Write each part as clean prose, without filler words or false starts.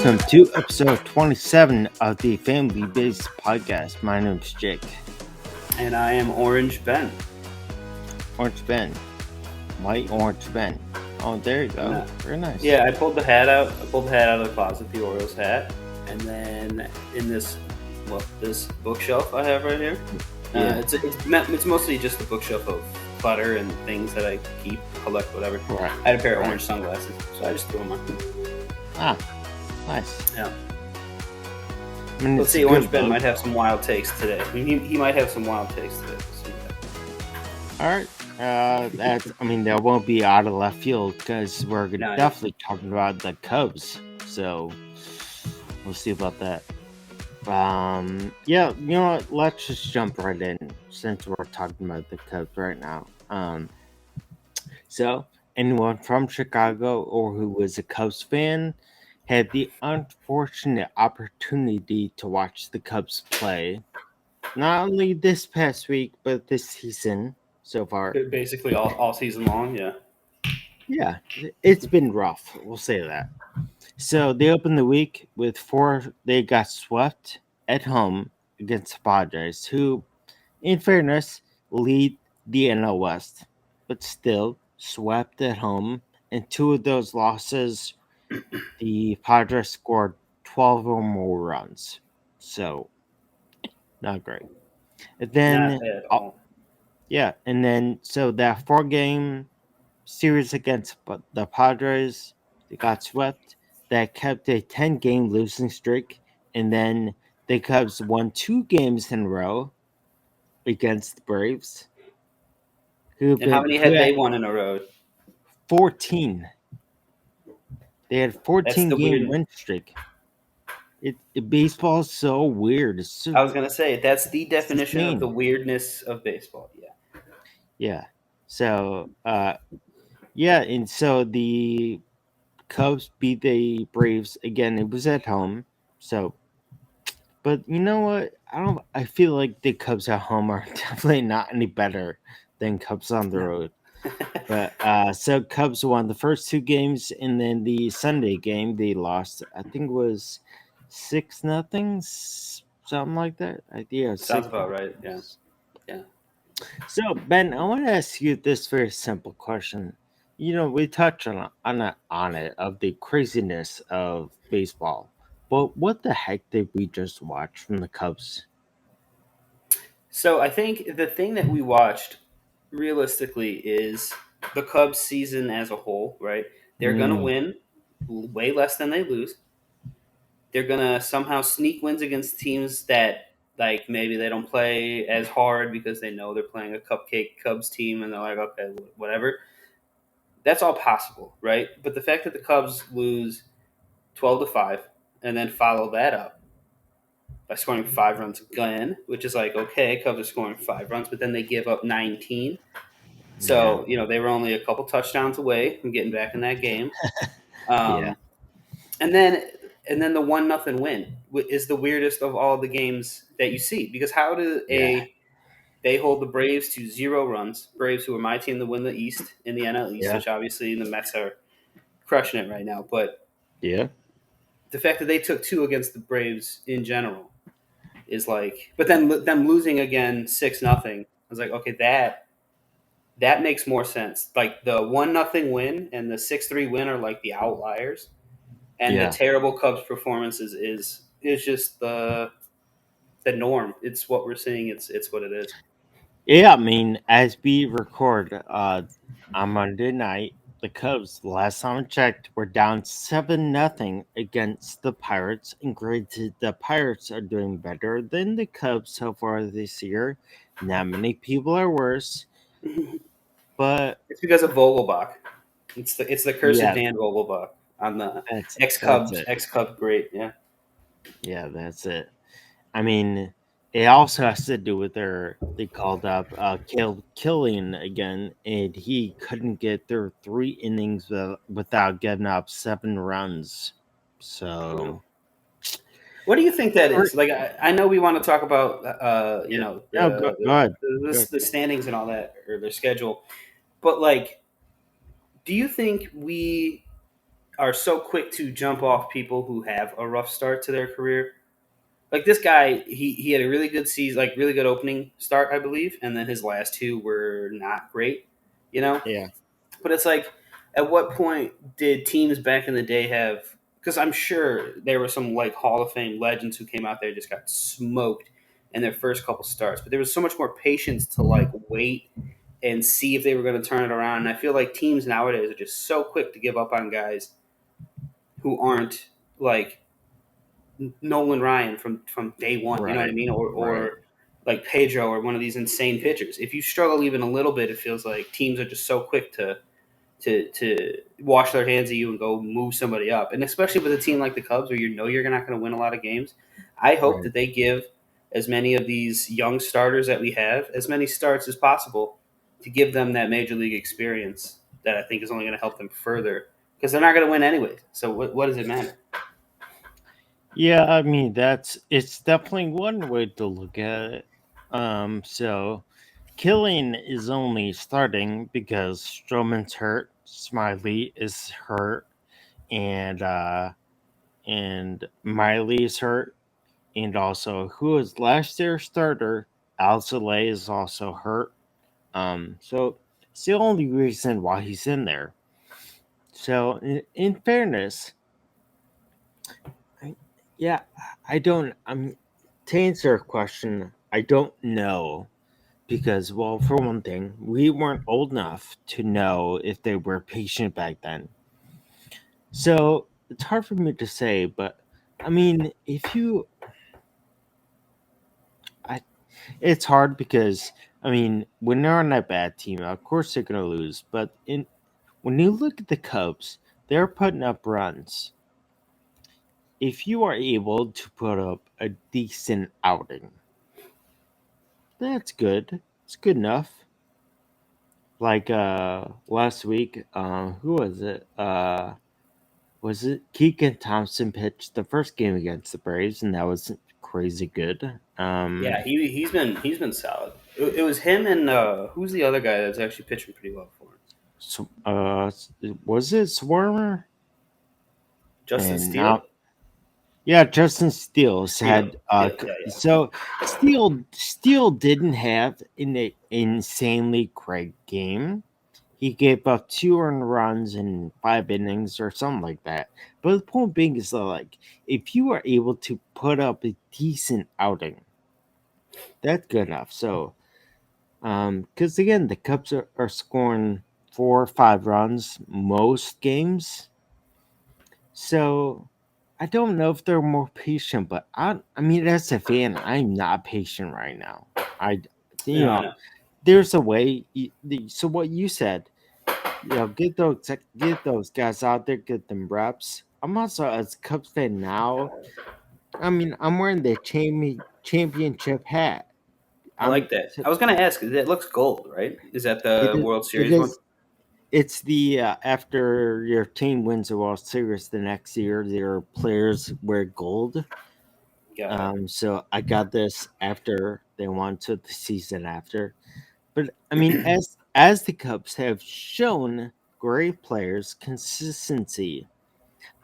Welcome to episode 27 of the Family Based Podcast. My name's Jake. And I am Orange Ben. Orange Ben. White Orange Ben. Oh, there you go. Very nice. Yeah, I pulled the hat out. of the closet, the Orioles hat. And then in this bookshelf I have right here. Yeah. It's mostly just a bookshelf of clutter and things that I collect, whatever. Right. I had a pair of orange sunglasses, so I just threw them on. Ah, nice. Yeah. I mean, Let's see, Orange Ben might have some wild takes today. He might have some wild takes today. All right. That won't be out of left field because we're definitely talking about the Cubs. So we'll see about that. Yeah, you know what? Let's just jump right in since we're talking about the Cubs right now. So anyone from Chicago or who was a Cubs fan had the unfortunate opportunity to watch the Cubs play, not only this past week, but this season so far. Basically all season long, yeah. Yeah, it's been rough, we'll say that. So they opened the week with they got swept at home against the Padres, who, in fairness, lead the NL West, but still swept at home. And two of those losses, the Padres scored 12 or more runs. So, not great. And then, Not at all. and then, so that 4-game series against the Padres, they got swept. That kept a 10-game losing streak. And then the Cubs won 2 games in a row against the Braves. And how many had they won in a row? 14. They had 14-game win streak. Baseball is so weird. I was gonna say that's the definition of the weirdness of baseball. Yeah. Yeah. So, and so the Cubs beat the Braves again. It was at home. So, but you know what? I feel like the Cubs at home are definitely not any better than Cubs on the road. But so Cubs won the first 2 games, and then the Sunday game they lost. I think it was 6-0, something like that. Yeah, sounds about right. Yeah. So Ben, I want to ask you this very simple question. You know, we touched on it of the craziness of baseball, but what the heck did we just watch from the Cubs? So I think the thing that we watched realistically is the Cubs season as a whole, right? They're going to win way less than they lose. They're going to somehow sneak wins against teams that, like, maybe they don't play as hard because they know they're playing a cupcake Cubs team and they're like, okay, whatever. That's all possible, right? But the fact that the Cubs lose 12-5 and then follow that up by scoring 5 runs again, which is like, okay, Cubs are scoring 5 runs, but then they give up 19. So, they were only a couple touchdowns away from getting back in that game. And then the 1-0 win is the weirdest of all the games that you see, because how do they hold the Braves to 0 runs? Braves, who are my team to win the East in the NL East, which obviously the Mets are crushing it right now. But the fact that they took 2 against the Braves in general is like, but then them losing again 6-0, I was like, okay, that makes more sense. Like the 1-0 win and the 6-3 win are like the outliers, and the terrible Cubs performances is just the norm. It's what we're seeing. It's what it is. Yeah, I mean, as we record on Monday night, the Cubs, last time I checked, were down 7-0 against the Pirates. And granted, the Pirates are doing better than the Cubs so far this year. Not many people are worse, but it's because of Vogelbach. It's the curse of Dan Vogelbach on the ex-Cub great. Yeah, that's it. I mean, it also has to do with they called up Killian again, and he couldn't get through 3 innings without getting up 7 runs. So, what do you think that is? Like, I know we want to talk about go ahead. The standings and all that, or their schedule, but like, do you think we are so quick to jump off people who have a rough start to their career. Like this guy, he had a really good season, like really good opening start, I believe, and then his last two were not great, you know. Yeah. But it's like, at what point did teams back in the day have? Because I'm sure there were some like Hall of Fame legends who came out there and just got smoked in their first couple starts. But there was so much more patience to like wait and see if they were going to turn it around. And I feel like teams nowadays are just so quick to give up on guys who aren't like Nolan Ryan from day one. You know what I Right. mean? Right. Or like Pedro or one of these insane pitchers. If you struggle even a little bit, it feels like teams are just so quick to wash their hands of you and go move somebody up. And especially with a team like the Cubs, where you know you're not going to win a lot of games, I hope Right. that they give as many of these young starters that we have as many starts as possible to give them that major league experience that I think is only going to help them further because they're not going to win anyways. So what does it matter? Yeah, I mean it's definitely one way to look at it. So Killing is only starting because Stroman's hurt, Smiley is hurt, and Miley is hurt, and also who was last year's starter, Alzolay is also hurt. So it's the only reason why he's in there. So in fairness, I, yeah, I don't. To answer your question, I don't know because, well, for one thing, we weren't old enough to know if they were patient back then. So it's hard for me to say, but I mean, I, it's hard because I mean, when they're on that bad team, of course they're gonna lose. But when you look at the Cubs, they're putting up runs. If you are able to put up a decent outing, that's good. It's good enough. Like last week, who was it Keegan Thompson pitched the first game against the Braves, and that was crazy good. Yeah, he's been solid. It was him and who's the other guy that's actually pitching pretty well for him? So, was it Swarmer? Justin And Steele. now, yeah, Justin Steele's Steele. had Yeah, yeah, yeah. so Steele didn't have an insanely great game. He gave up 2 earned runs in 5 innings or something like that. But the point being is that, like, if you are able to put up a decent outing, that's good enough. So, because again, the Cubs are scoring 4 or 5 runs most games. So, I don't know if they're more patient, but I mean, as a fan, I'm not patient right now. I, you No, I know, know. there's a way. So what you said, get those guys out there, get them reps. I'm also as a Cubs fan now. I mean, I'm wearing the championship hat. I I'm like that. I was gonna ask. It looks gold, right? Is that it the is World it Series one? is it's the after your team wins the World Series the next year, their players wear gold. Got it. So I got this after they won to the season after. But I mean, as the Cubs have shown great players consistency,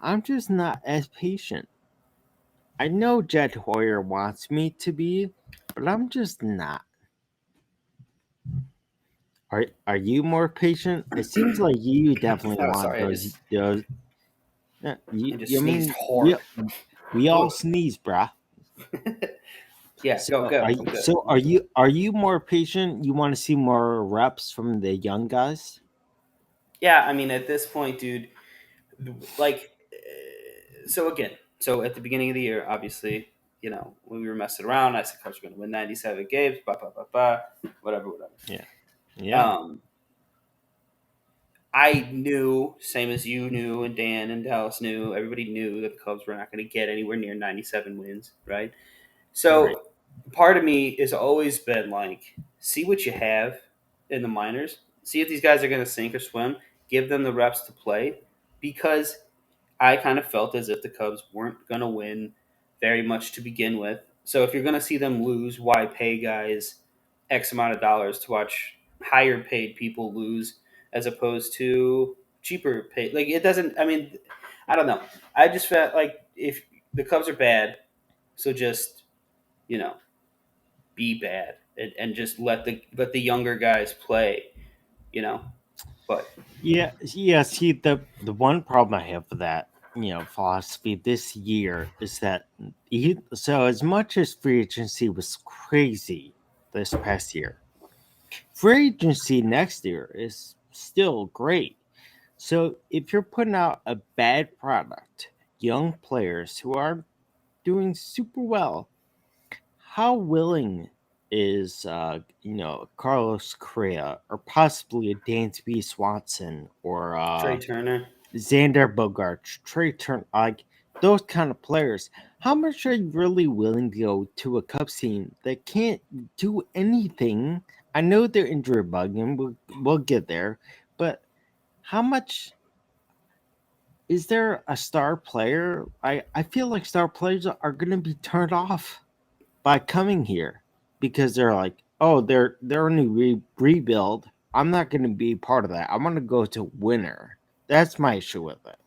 I'm just not as patient. I know Jed Hoyer wants me to be, but I'm just not. Are you more patient? It seems like you definitely Oh, want sorry. those. I You just I sneezed mean, we hard. we all Ugh. sneeze, bruh. Yeah, go go. I'm good. So I'm good. are you more patient? You want to see more reps from the young guys? Yeah, I mean, at this point, dude, like, so again, so at the beginning of the year, obviously, when we were messing around, I said Cubs were going to win 97 games, whatever, whatever. Yeah, yeah, Um, I knew, same as you knew, and Dan and Dallas knew, everybody knew that the Cubs were not going to get anywhere near 97 wins, right? right. So part of me has always been like, see what you have in the minors, see if these guys are going to sink or swim, give them the reps to play, because I kind of felt as if the Cubs weren't going to win very much to begin with. So if you're going to see them lose, why pay guys X amount of dollars to watch higher paid people lose as opposed to cheaper paid? Like it doesn't. I mean, I don't know. I just felt like if the Cubs are bad, so just you know be bad and just let the younger guys play. You know, but Yeah. See, the one problem I have with that, philosophy this year is that so as much as free agency was crazy this past year, free agency next year is still great. So if you're putting out a bad product, young players who are doing super well, how willing is Carlos Correa or possibly a Dansby Swanson or Trey Turner. Xander Bogaerts, Trey Turner, like those kind of players? How much are you really willing to go to a Cubs team that can't do anything? I know they're injury bug, and we'll get there, but how much is there a star player? I feel like star players are going to be turned off by coming here because they're like, oh, they're a new rebuild. I'm not going to be part of that. I want to go to winner. That's my issue with it.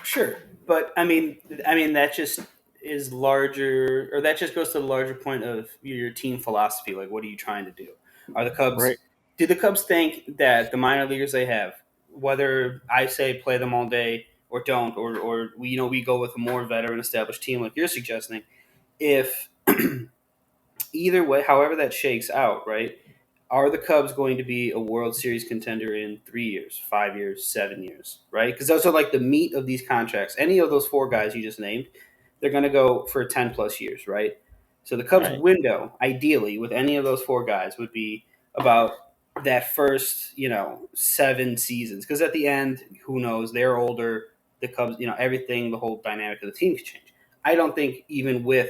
Sure, but I mean that just is larger, or that just goes to the larger point of your team philosophy. Like, what are you trying to do? Are the Cubs? Right. Do the Cubs think that the minor leaguers they have, whether I say play them all day or don't, or we go with a more veteran established team like you're suggesting, if either way, however that shakes out, right? Are the Cubs going to be a World Series contender in 3 years, 5 years, 7 years, right? Because those are like the meat of these contracts. Any of those four guys you just named, they're going to go for 10 plus years, right? So the Cubs' Right. window, ideally, with any of those four guys, would be about that first, 7 seasons. Because at the end, who knows? They're older. The Cubs, everything, the whole dynamic of the team could change. I don't think even with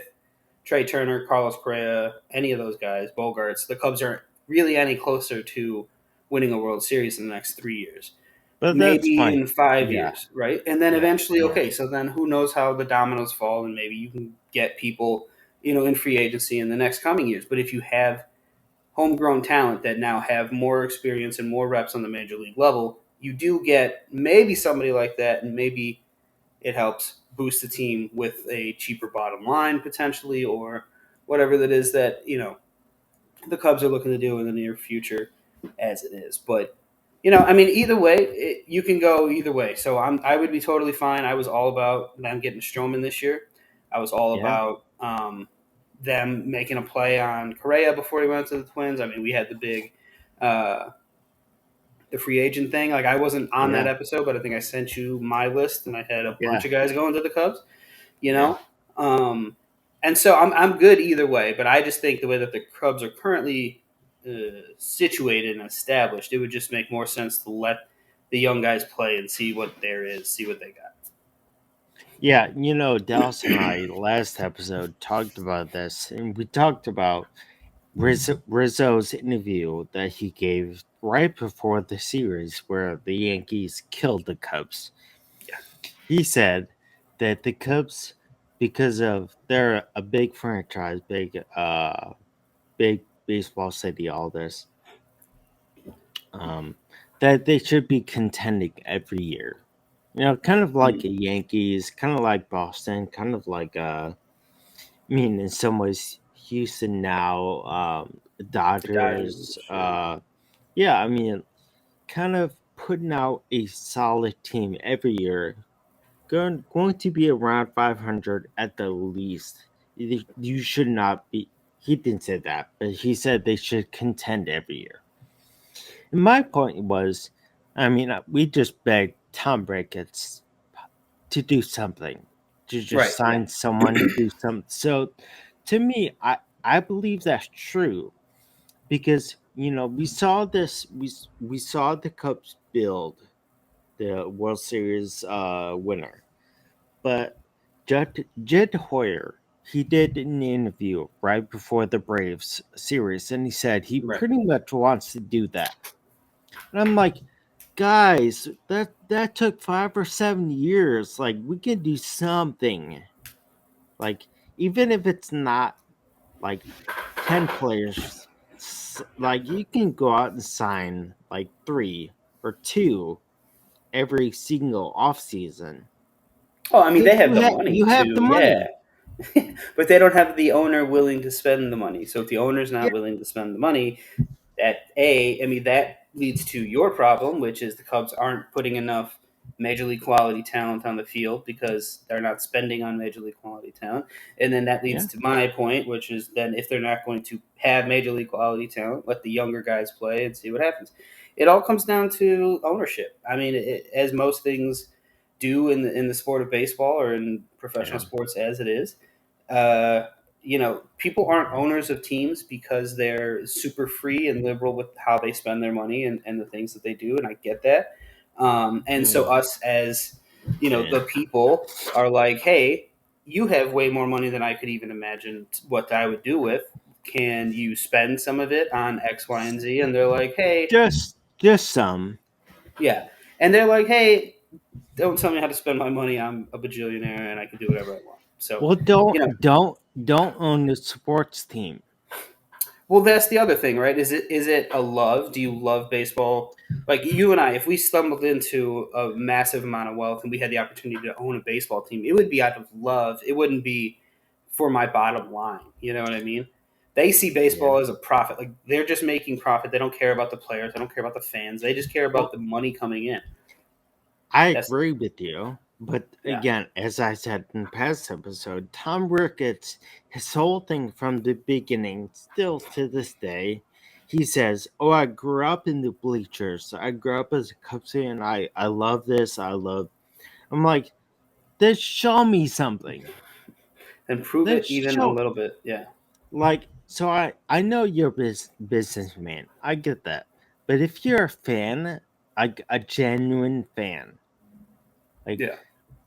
Trey Turner, Carlos Correa, any of those guys, Bogarts, the Cubs aren't really any closer to winning a World Series in the next 3 years. But that's Maybe my in five yeah, years, right? And then yeah, eventually, yeah. okay, so then who knows how the dominoes fall, and maybe you can get people, in free agency in the next coming years. But if you have homegrown talent that now have more experience and more reps on the major league level, you do get maybe somebody like that, and maybe it helps boost the team with a cheaper bottom line potentially, or whatever that is that the Cubs are looking to do in the near future, as it is. But I mean, either way, you can go either way. So I would be totally fine. I was all about them getting Stroman this year. I was all Yeah. about them making a play on Correa before he went to the Twins. I mean, we had uh, the free agent thing. Like, I wasn't on that Yeah. episode, but I think I sent you my list, and I had a Yeah. bunch of guys going to the Cubs. You Yeah. know, and so I'm good either way. But I just think the way that the Cubs are currently situated and established, it would just make more sense to let the young guys play and see what there is, see what they got. Yeah, Dallas and I last episode talked about this, and we talked about Rizzo's interview that he gave right before the series where the Yankees killed the Cubs. Yeah, He said that the Cubs, because of they're a big franchise, big baseball city, all this, um, that they should be contending every year. Kind of like mm, the Yankees, kind of like Boston, kind of like I mean, in some ways, Houston now, the Dodgers. Dodgers, sure. Yeah, I mean, kind of putting out a solid team every year. Going to be around 500 at the least. You should not be. He didn't say that, but he said they should contend every year. And my point was, I mean, we just begged Tom Ricketts to do something, to just Right. Yeah. sign someone, do some. So, to me, I believe that's true because we saw this. We saw the Cubs build the World Series winner, but Jed Hoyer, he did an interview right before the Braves series, and he said he Right. pretty much wants to do that. And I'm like, guys, that took 5 or 7 years. Like, we can do something. Like, even if it's not like 10 players, like you can go out and sign like 3 or 2 every single off season. Oh, I mean, they Because have the money you have the to, yeah, money. but they don't have the owner willing to spend the money. So if the owner's Yeah, not willing to spend the money, I mean, that leads to your problem, which is the Cubs aren't putting enough major league quality talent on the field because they're not spending on major league quality talent. And then that leads yeah, to my point, which is then if they're not going to have major league quality talent, let the younger guys play and see what happens. It all comes down to ownership. I mean, as most things do in the sport of baseball or in professional yeah. sports as it is. Uh, people aren't owners of teams because they're super free and liberal with how they spend their money and the things that they do, and I get that. And so Mm, us as okay. the people are like, hey, you have way more money than I could even imagine what I would do with. Can you spend some of it on X, Y, and Z? And they're like, hey, Just some. yeah. And they're like, hey, don't tell me how to spend my money. I'm a bajillionaire and I can do whatever I want. So, Well, you know, don't own the sports team. well, that's the other thing, right? Is it a love? Do you love baseball? Like you and I, if we stumbled into a massive amount of wealth and we had the opportunity to own a baseball team, it would be out of love. It wouldn't be for my bottom line. You know what I mean? They see Yeah. baseball as a profit. Like they're just making profit. They don't care about the players. They don't care about the fans. They just care about Well, the money coming in. I That's agree with you, but yeah. again, as I said in the past episode, Tom Ricketts, his whole thing from the beginning, still to this day, he says, "Oh, I grew up in the bleachers. I grew up as a Cubs fan. I love this. I love." I'm like, then show me something. And prove Then it even a show little bit. Yeah. so I know you're a businessman. I get that, but if you're a fan, like a genuine fan, like Yeah.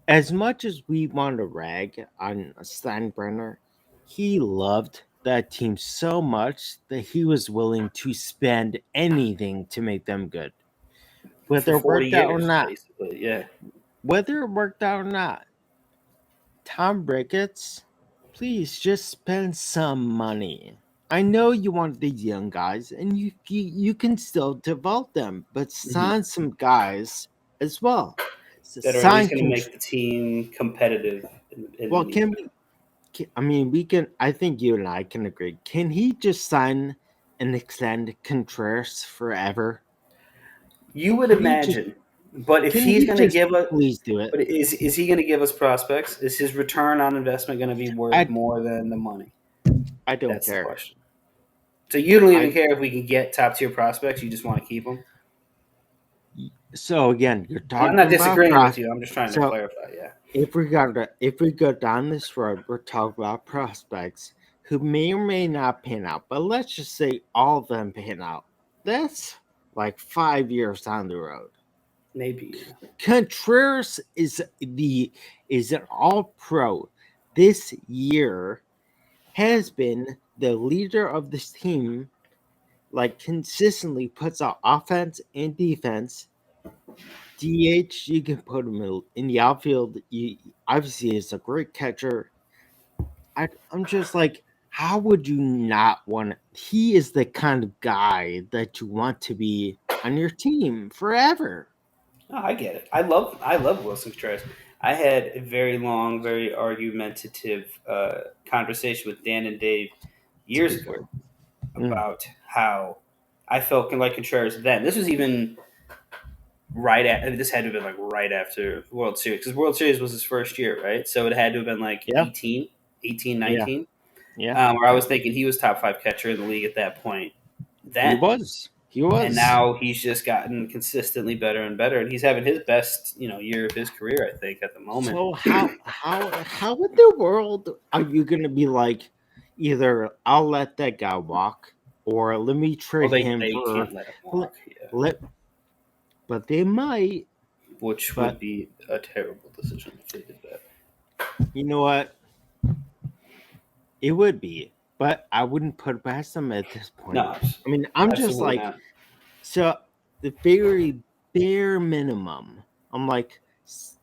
as much as we want to rag on Steinbrenner, he loved that team so much that he was willing to spend anything to make them good. For Whether it 40 worked out or years, not, basically. Yeah. whether it worked out or not, Tom Ricketts, please just spend some money. I know you want these young guys, and you can still develop them, but Mhm. sign some guys as well. That are at least Sign going to make the team competitive in the well, meantime. I mean, we can. I think you and I can agree. Can he just sign and extend Contreras forever? You would Can he just? imagine, but if Can he's he going to just give us, please do it? but is he going to give us prospects? Is his return on investment going to be worth I more than the money? I don't That's the care. question. So you don't even I care if we can get top tier prospects. You just want to keep them. so again, you're And I'm not talking about disagreeing with you. I'm just trying to So clarify. Yeah, if we go down this road, we're talking about prospects who may or may not pan out. But let's just say all of them pan out. That's like 5 years down the road. maybe. Yeah. Contreras is an all pro this year, has been the leader of this team, like consistently puts out offense and defense. DH, you can put him in the outfield. Obviously is a great catcher. I'm just like, how would you not want? He is the kind of guy that you want to be on your team forever. Oh, I get it. I love Wilson Contreras. I had a very long, very argumentative conversation with Dan and Dave years ago Mm, about how I felt like Contreras then. This was even right at this had to have been like right after World Series because World Series was his first year, right? So it had to have been like yeah, 18, yeah, 19, yeah. where I was thinking he was top five catcher in the league at that point He then. was. He And was. now he's just gotten consistently better and better, and he's having his best, year of his career, I think, at the moment. So how in the world are you gonna be like, either I'll let that guy walk, or let me Well, trade they him they for can't let him let, walk, yeah, let but they might. which would But be a terrible decision if they did that. you know what? It would be, but I wouldn't put it past them at this point. No, I mean, I'm just absolutely like, not. so the very bare minimum. I'm like,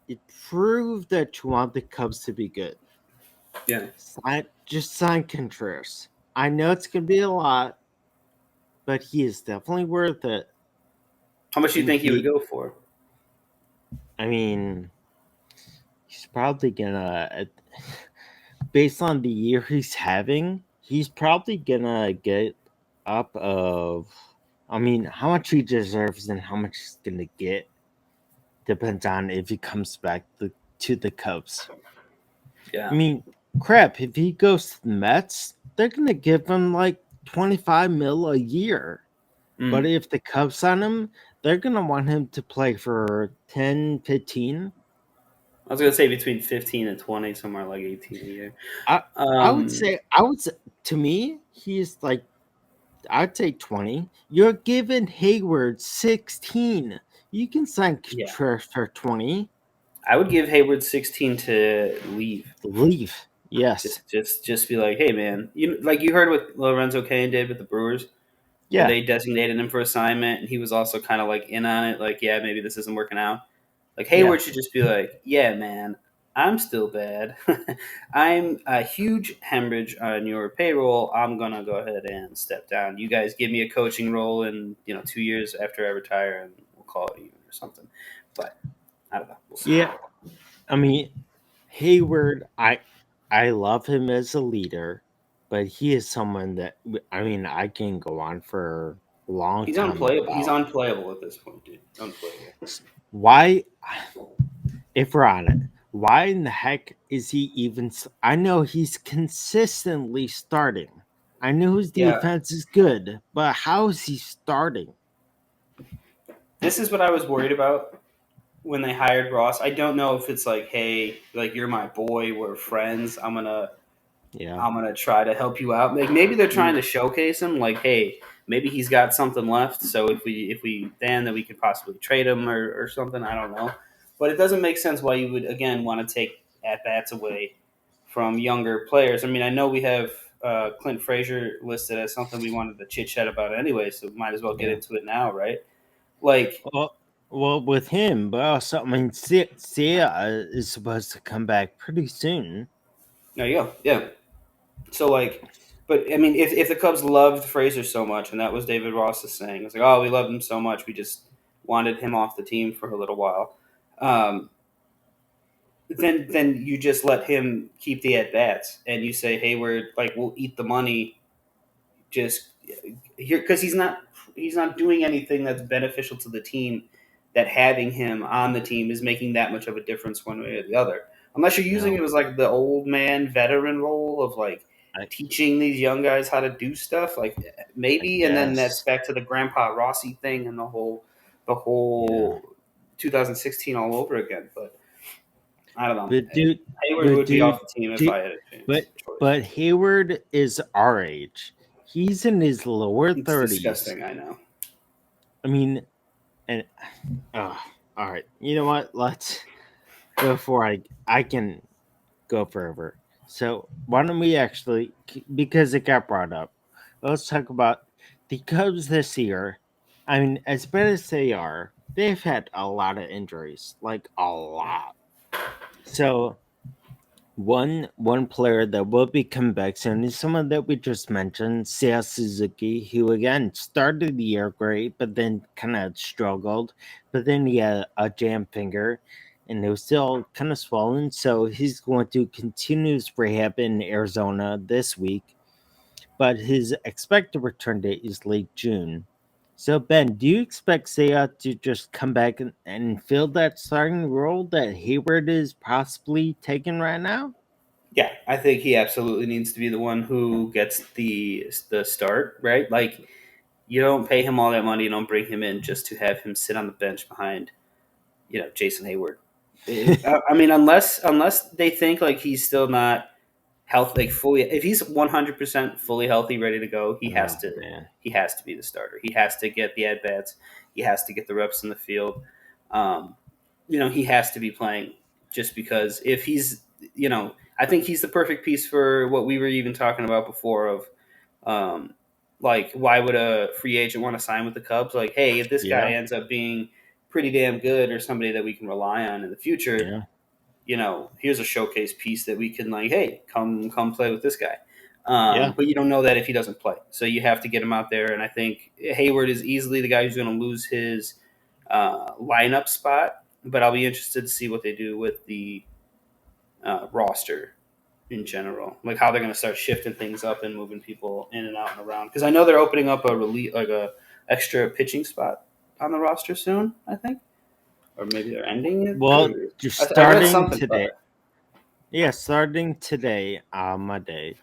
it proved that you want the Cubs to be good. Yeah. Just sign Contreras. I know it's gonna be a lot, but he is definitely worth it. How much do you And think he would go for? I mean, he's probably gonna, based on the year he's having, he's probably gonna get up of. I mean, how much he deserves and how much he's gonna get depends on if he comes back to the Cubs. I Yeah. mean, crap, if he goes to the Mets, they're gonna give him like 25 mil a year. But Mm. if the Cubs sign him, they're gonna want him to play for 10, 15. I was gonna say between 15 and 20, somewhere like 18 a year. I I would Um, say I would say to me, he's like I'd say 20. You're giving Hayward 16. You can sign yeah, for 20. I would give Hayward 16 to leave. Leave. Yes. Just be like, hey man, you heard what Lorenzo Kane did with the Brewers, where Yeah. they designated him for assignment, and he was also kind of like in on it, like yeah, maybe this isn't working out. Like Yeah. Hayward should just be like, yeah man, I'm still bad. I'm a huge hemorrhage on your payroll. I'm gonna go ahead and step down. You guys give me a coaching role in 2 years after I retire, and we'll call it even or something. But I don't know. We'll see. Yeah. I mean, Hayward, I love him as a leader, but he is someone that I mean, I can go on for a long He's time unplayable. He's about unplayable at this point, dude. Unplayable. why if we're on it, why in the heck is he even I know he's consistently starting. I know his Yeah, defense is good, but how is he starting? this is what I was worried about when they hired Ross. I don't know if it's like, hey, like you're my boy, we're friends. Yeah. I'm gonna try to help you out. Like maybe they're trying to showcase him, like, hey, maybe he's got something left. So if we then we could possibly trade him or something. I don't know, but it doesn't make sense why you would again want to take at bats away from younger players. I mean, I know we have Clint Frazier listed as something we wanted to chit chat about anyway, so might as well get Yeah. into it now, right? Like, Well, with him, but also, I mean, Sia is supposed to come back pretty soon. there you go, yeah. So like, but I mean, if the Cubs loved Fraser so much, and that was David Ross's saying, it's like, oh, we loved him so much, we just wanted him off the team for a little while. Um, then you just let him keep the at bats, and you say Hayward, like, we'll eat the money, just here because he's not doing anything that's beneficial to the team. That having him on the team is making that much of a difference one way or the other. Unless you're using No, it as like the old man veteran role of like I teaching these young guys how to do stuff, like I maybe, and then that's guess. back to the Grandpa Rossi thing and the Yeah, whole 2016 all over again. But I don't know. but dude, Hayward but would be off dude, the team if dude I had a but choice. but Hayward is our age. He's in his lower It's 30s. disgusting. I know. I mean, and all right. You know what? Let's before I can go forever. So why don't we actually, because it got brought up, let's talk about the Cubs this year. I mean, as bad as they are, they've had a lot of injuries, like a lot. So one player that will be coming back soon is someone that we just mentioned, Seiya Suzuki, who again started the year great, but then kind of struggled. But then he had a jam finger, and it was still kind of swollen. So he's going to continue his rehab in Arizona this week, but his expected return date is late June. So Ben, do you expect Seiya to just come back and fill that starting role that Hayward is possibly taking right now? Yeah, I think he absolutely needs to be the one who gets the start, right? Like you don't pay him all that money, you don't bring him in just to have him sit on the bench behind, Jason Hayward. I mean, unless they think like he's still not healthy, like fully. If he's 100% fully healthy, ready to go, he has Oh to man. he has to be the starter. He has to get the at bats. He has to get the reps in the field. Um, he has to be playing just because if he's, I think he's the perfect piece for what we were even talking about before of, um, like, why would a free agent want to sign with the Cubs? Like, hey, if this guy Yeah, ends up being pretty damn good or somebody that we can rely on in the future, yeah, here's a showcase piece that we can like, hey, come play with this guy. yeah, But you don't know that if he doesn't play, so you have to get him out there. And I think Hayward is easily the guy who's going to lose his lineup spot. But I'll be interested to see what they do with the roster in general, like how they're going to start shifting things up and moving people in and out and around. Because I know they're opening up a extra pitching spot on the roster soon. I think, or maybe they're ending it. Well, just I read starting something about today. it. Yeah, starting today, Monday,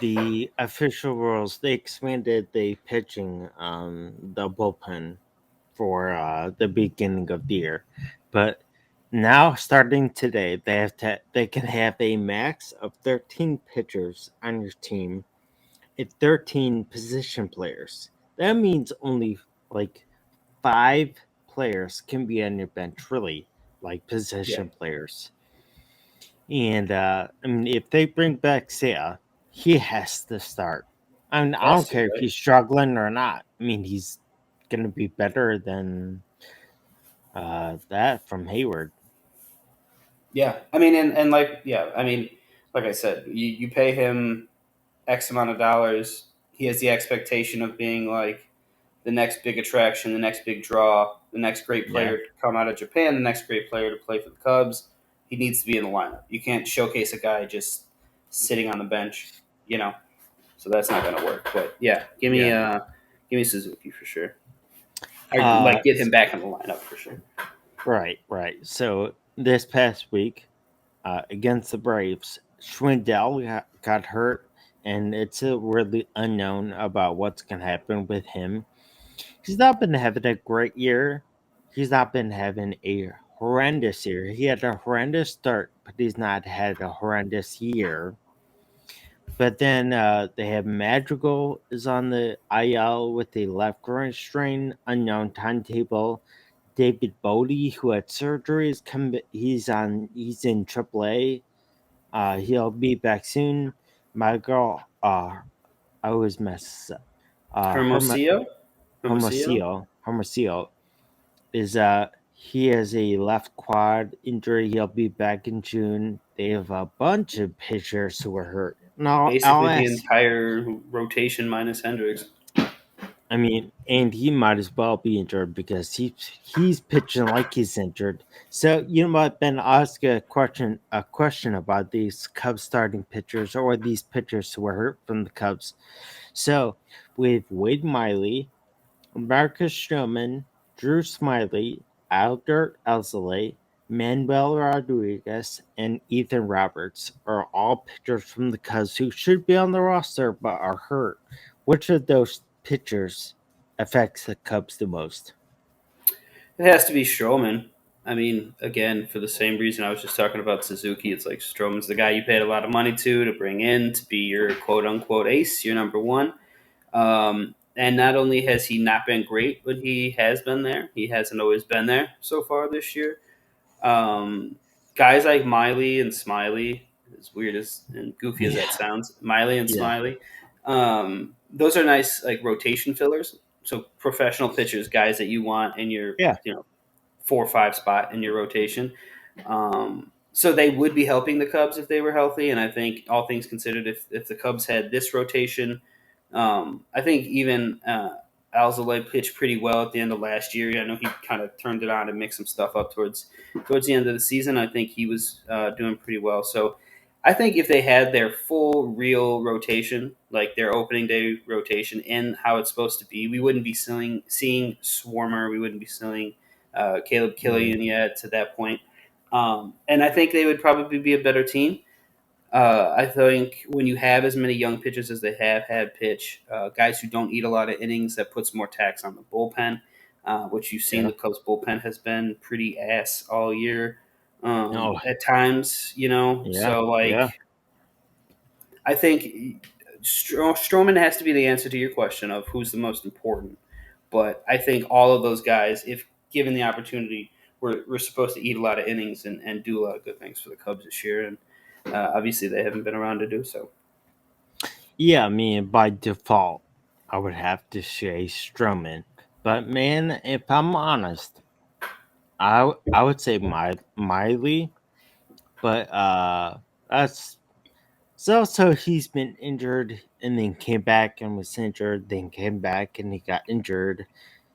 the official rules they expanded the pitching, the bullpen for the beginning of the year, but now starting today, they can have a max of 13 pitchers on your team and 13 position players. That means only like 5 players can be on your bench, really, like Yeah, position players. And I mean, if they bring back Sia, he has to start. I mean, I has don't to, care if right? he's struggling or not. I mean, he's gonna be better than that from Hayward. Yeah, I mean, and like, yeah, I mean, like I said, you pay him X amount of dollars. He has the expectation of being like the next big attraction, the next big draw, the next great Yeah, player to come out of Japan, the next great player to play for the Cubs. He needs to be in the lineup. You can't showcase a guy just sitting on the bench, you know. So that's not going to work. But yeah, yeah. give me Suzuki for sure. I Uh, like get him back in the lineup for sure. right, right. So this past week, against the Braves, Schwindel got hurt, and it's really unknown about what's gonna happen with him. He's not been having a great year. He's not been having a horrendous year. He had a horrendous start, but he's not had a horrendous year. But then they have Madrigal is on the IL with a left groin strain, unknown timetable. David Bodie, who had surgery, is come. He's in AAA. He'll be back soon. My girl, I always mess up. Hermosillo, Hermosillo, Hermosillo is he has a left quad injury. He'll be back in June. They have a bunch of pitchers who are hurt. No, I'll basically the ask. entire rotation minus Hendricks. I mean, and he might as well be injured because he's pitching like he's injured. So you know what, Ben? I'll ask a question about these Cubs starting pitchers or these pitchers who were hurt from the Cubs. So we have Wade Miley, Marcus Stroman, Drew Smiley, Albert Alzolay, Manuel Rodriguez, and Ethan Roberts are all pitchers from the Cubs who should be on the roster but are hurt. Which of those pitchers affects the Cubs the most? It has to be Stroman. I mean, again, for the same reason I was just talking about Suzuki, it's like Stroman's the guy you paid a lot of money to bring in to be your quote unquote ace, your number one. And not only has he not been great when he has been there, he hasn't always been there so far this year. Um, Guys like Miley and Smiley, as weird as and goofy as Yeah, that sounds, Miley and yeah, Smiley, those are nice like rotation fillers. So professional pitchers, guys that you want in your yeah. 4 or 5 spot in your rotation. So they would be helping the Cubs if they were healthy. And I think all things considered, if the Cubs had this rotation, I think even Alzolay pitched pretty well at the end of last year. I know he kind of turned it on and mixed some stuff up towards the end of the season. I think he was doing pretty well. So I think if they had their full real rotation, like their opening day rotation, in how it's supposed to be, we wouldn't be seeing Swarmer. We wouldn't be seeing Caleb Mm, Killian yet to that point. And I think they would probably be a better team. I think when you have as many young pitchers as they have had pitch, guys who don't eat a lot of innings, that puts more tax on the bullpen, which you've seen yeah. the Cubs bullpen has been pretty ass all year Oh, at times, you know. yeah, So, yeah. like, I think Stroman has to be the answer to your question of who's the most important. But I think all of those guys, if given the opportunity, we're supposed to eat a lot of innings and do a lot of good things for the Cubs this year. And obviously, they haven't been around to do so. Yeah, I mean, by default, I would have to say Stroman. But man, if I'm honest, I would say Miley, but that's so he's been injured and then came back and was injured, then came back and he got injured.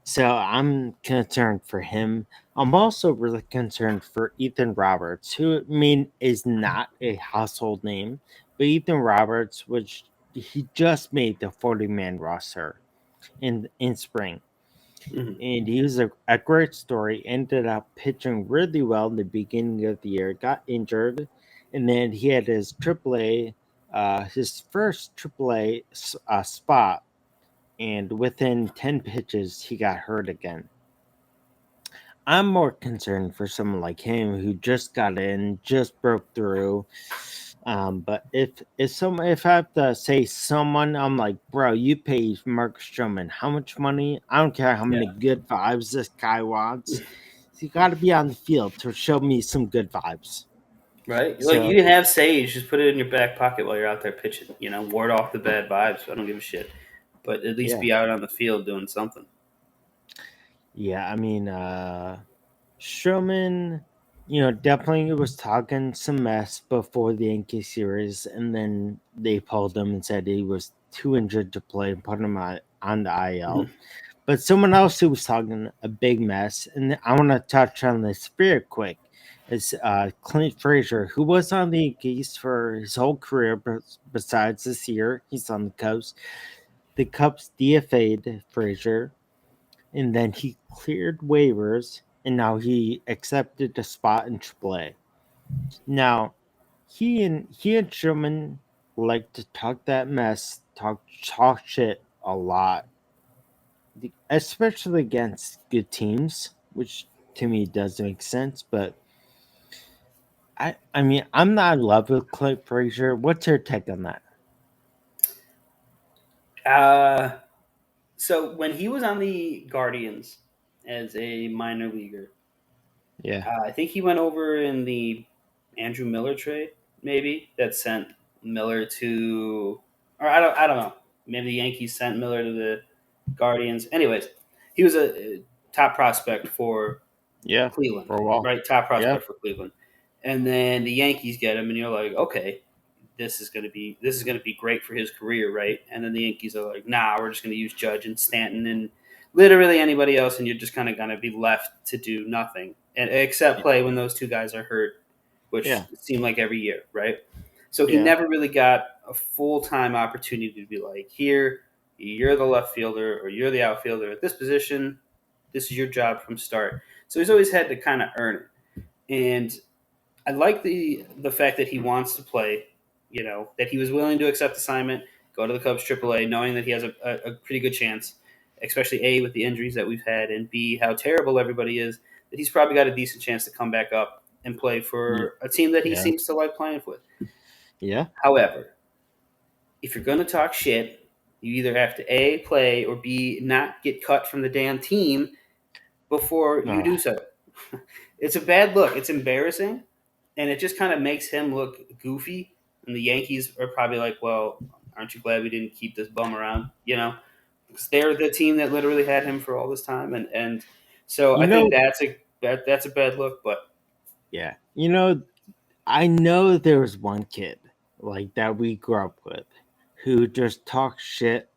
So I'm concerned for him. I'm also really concerned for Ethan Roberts, who I mean is not a household name, but Ethan Roberts, which he just made the 40-man roster in spring. Mhm. And he was a great story. Ended up pitching really well in the beginning of the year. Got injured, and then he had his first AAA spot, and within 10 pitches, he got hurt again. I'm more concerned for someone like him who just got in, just broke through. But if I have to say someone, I'm like, bro, you pay Mark Stroman how much money? I don't care how many Yeah. good vibes this guy wants. You got to be on the field to show me some good vibes. Right? Like you So can have sage, just put it in your back pocket while you're out there pitching. You know, ward off the bad vibes. I don't give a shit. But at least yeah, be out on the field doing something. yeah. I mean, Stroman, definitely was talking some mess before the Yankee series, and then they pulled him and said he was too injured to play and put him on the IL. Mhm. But someone else who was talking a big mess, and I want to touch on this very quick, is Clint Frazier, who was on the Yankees for his whole career, but besides this year, he's on the Cubs. The Cubs DFA'd Frazier, and then he cleared waivers, and now he accepted a spot in AAA. Now, he and Sherman like to talk that mess, talk shit a lot, especially against good teams, which to me does make sense. But I mean, I'm not in love with Clint Frazier. What's your take on that? Uh, so when he was on the Guardians as a minor leaguer, Yeah, I think he went over in the Andrew Miller trade, maybe that sent Miller to, or I don't know. Maybe the Yankees sent Miller to the Guardians. Anyways, he was a top prospect for yeah, Cleveland, for a while. right? Top Yeah, prospect for Cleveland, and then the Yankees get him, and you're like, okay, this is gonna be great for his career, right? And then the Yankees are like, nah, we're just gonna use Judge and Stanton and literally anybody else, and you're just kind of gonna be left to do nothing and except play when those two guys are hurt, which yeah, seemed like every year, right? So he yeah, never really got a full time opportunity to be like, here, you're the left fielder or you're the outfielder at this position. This is your job from start. So he's always had to kind of earn it. And I like the fact that he wants to play. You know that he was willing to accept assignment, go to the Cubs AAA, knowing that he has a pretty good chance, especially A with the injuries that we've had, and B how terrible everybody is. That he's probably got a decent chance to come back up and play yeah, for a team that he yeah, seems to like playing with. yeah. However, if you're going to talk shit, you either have to A play or B not get cut from the damn team before you Uh, do so. It's a bad look. It's embarrassing, and it just kind of makes him look goofy. And the Yankees are probably like, "Well, aren't you glad we didn't keep this bum around?" You know, because they're the team that literally had him for all this time, and so you I think know, that's a bad look. But yeah, I know there was one kid like that we grew up with who just talked shit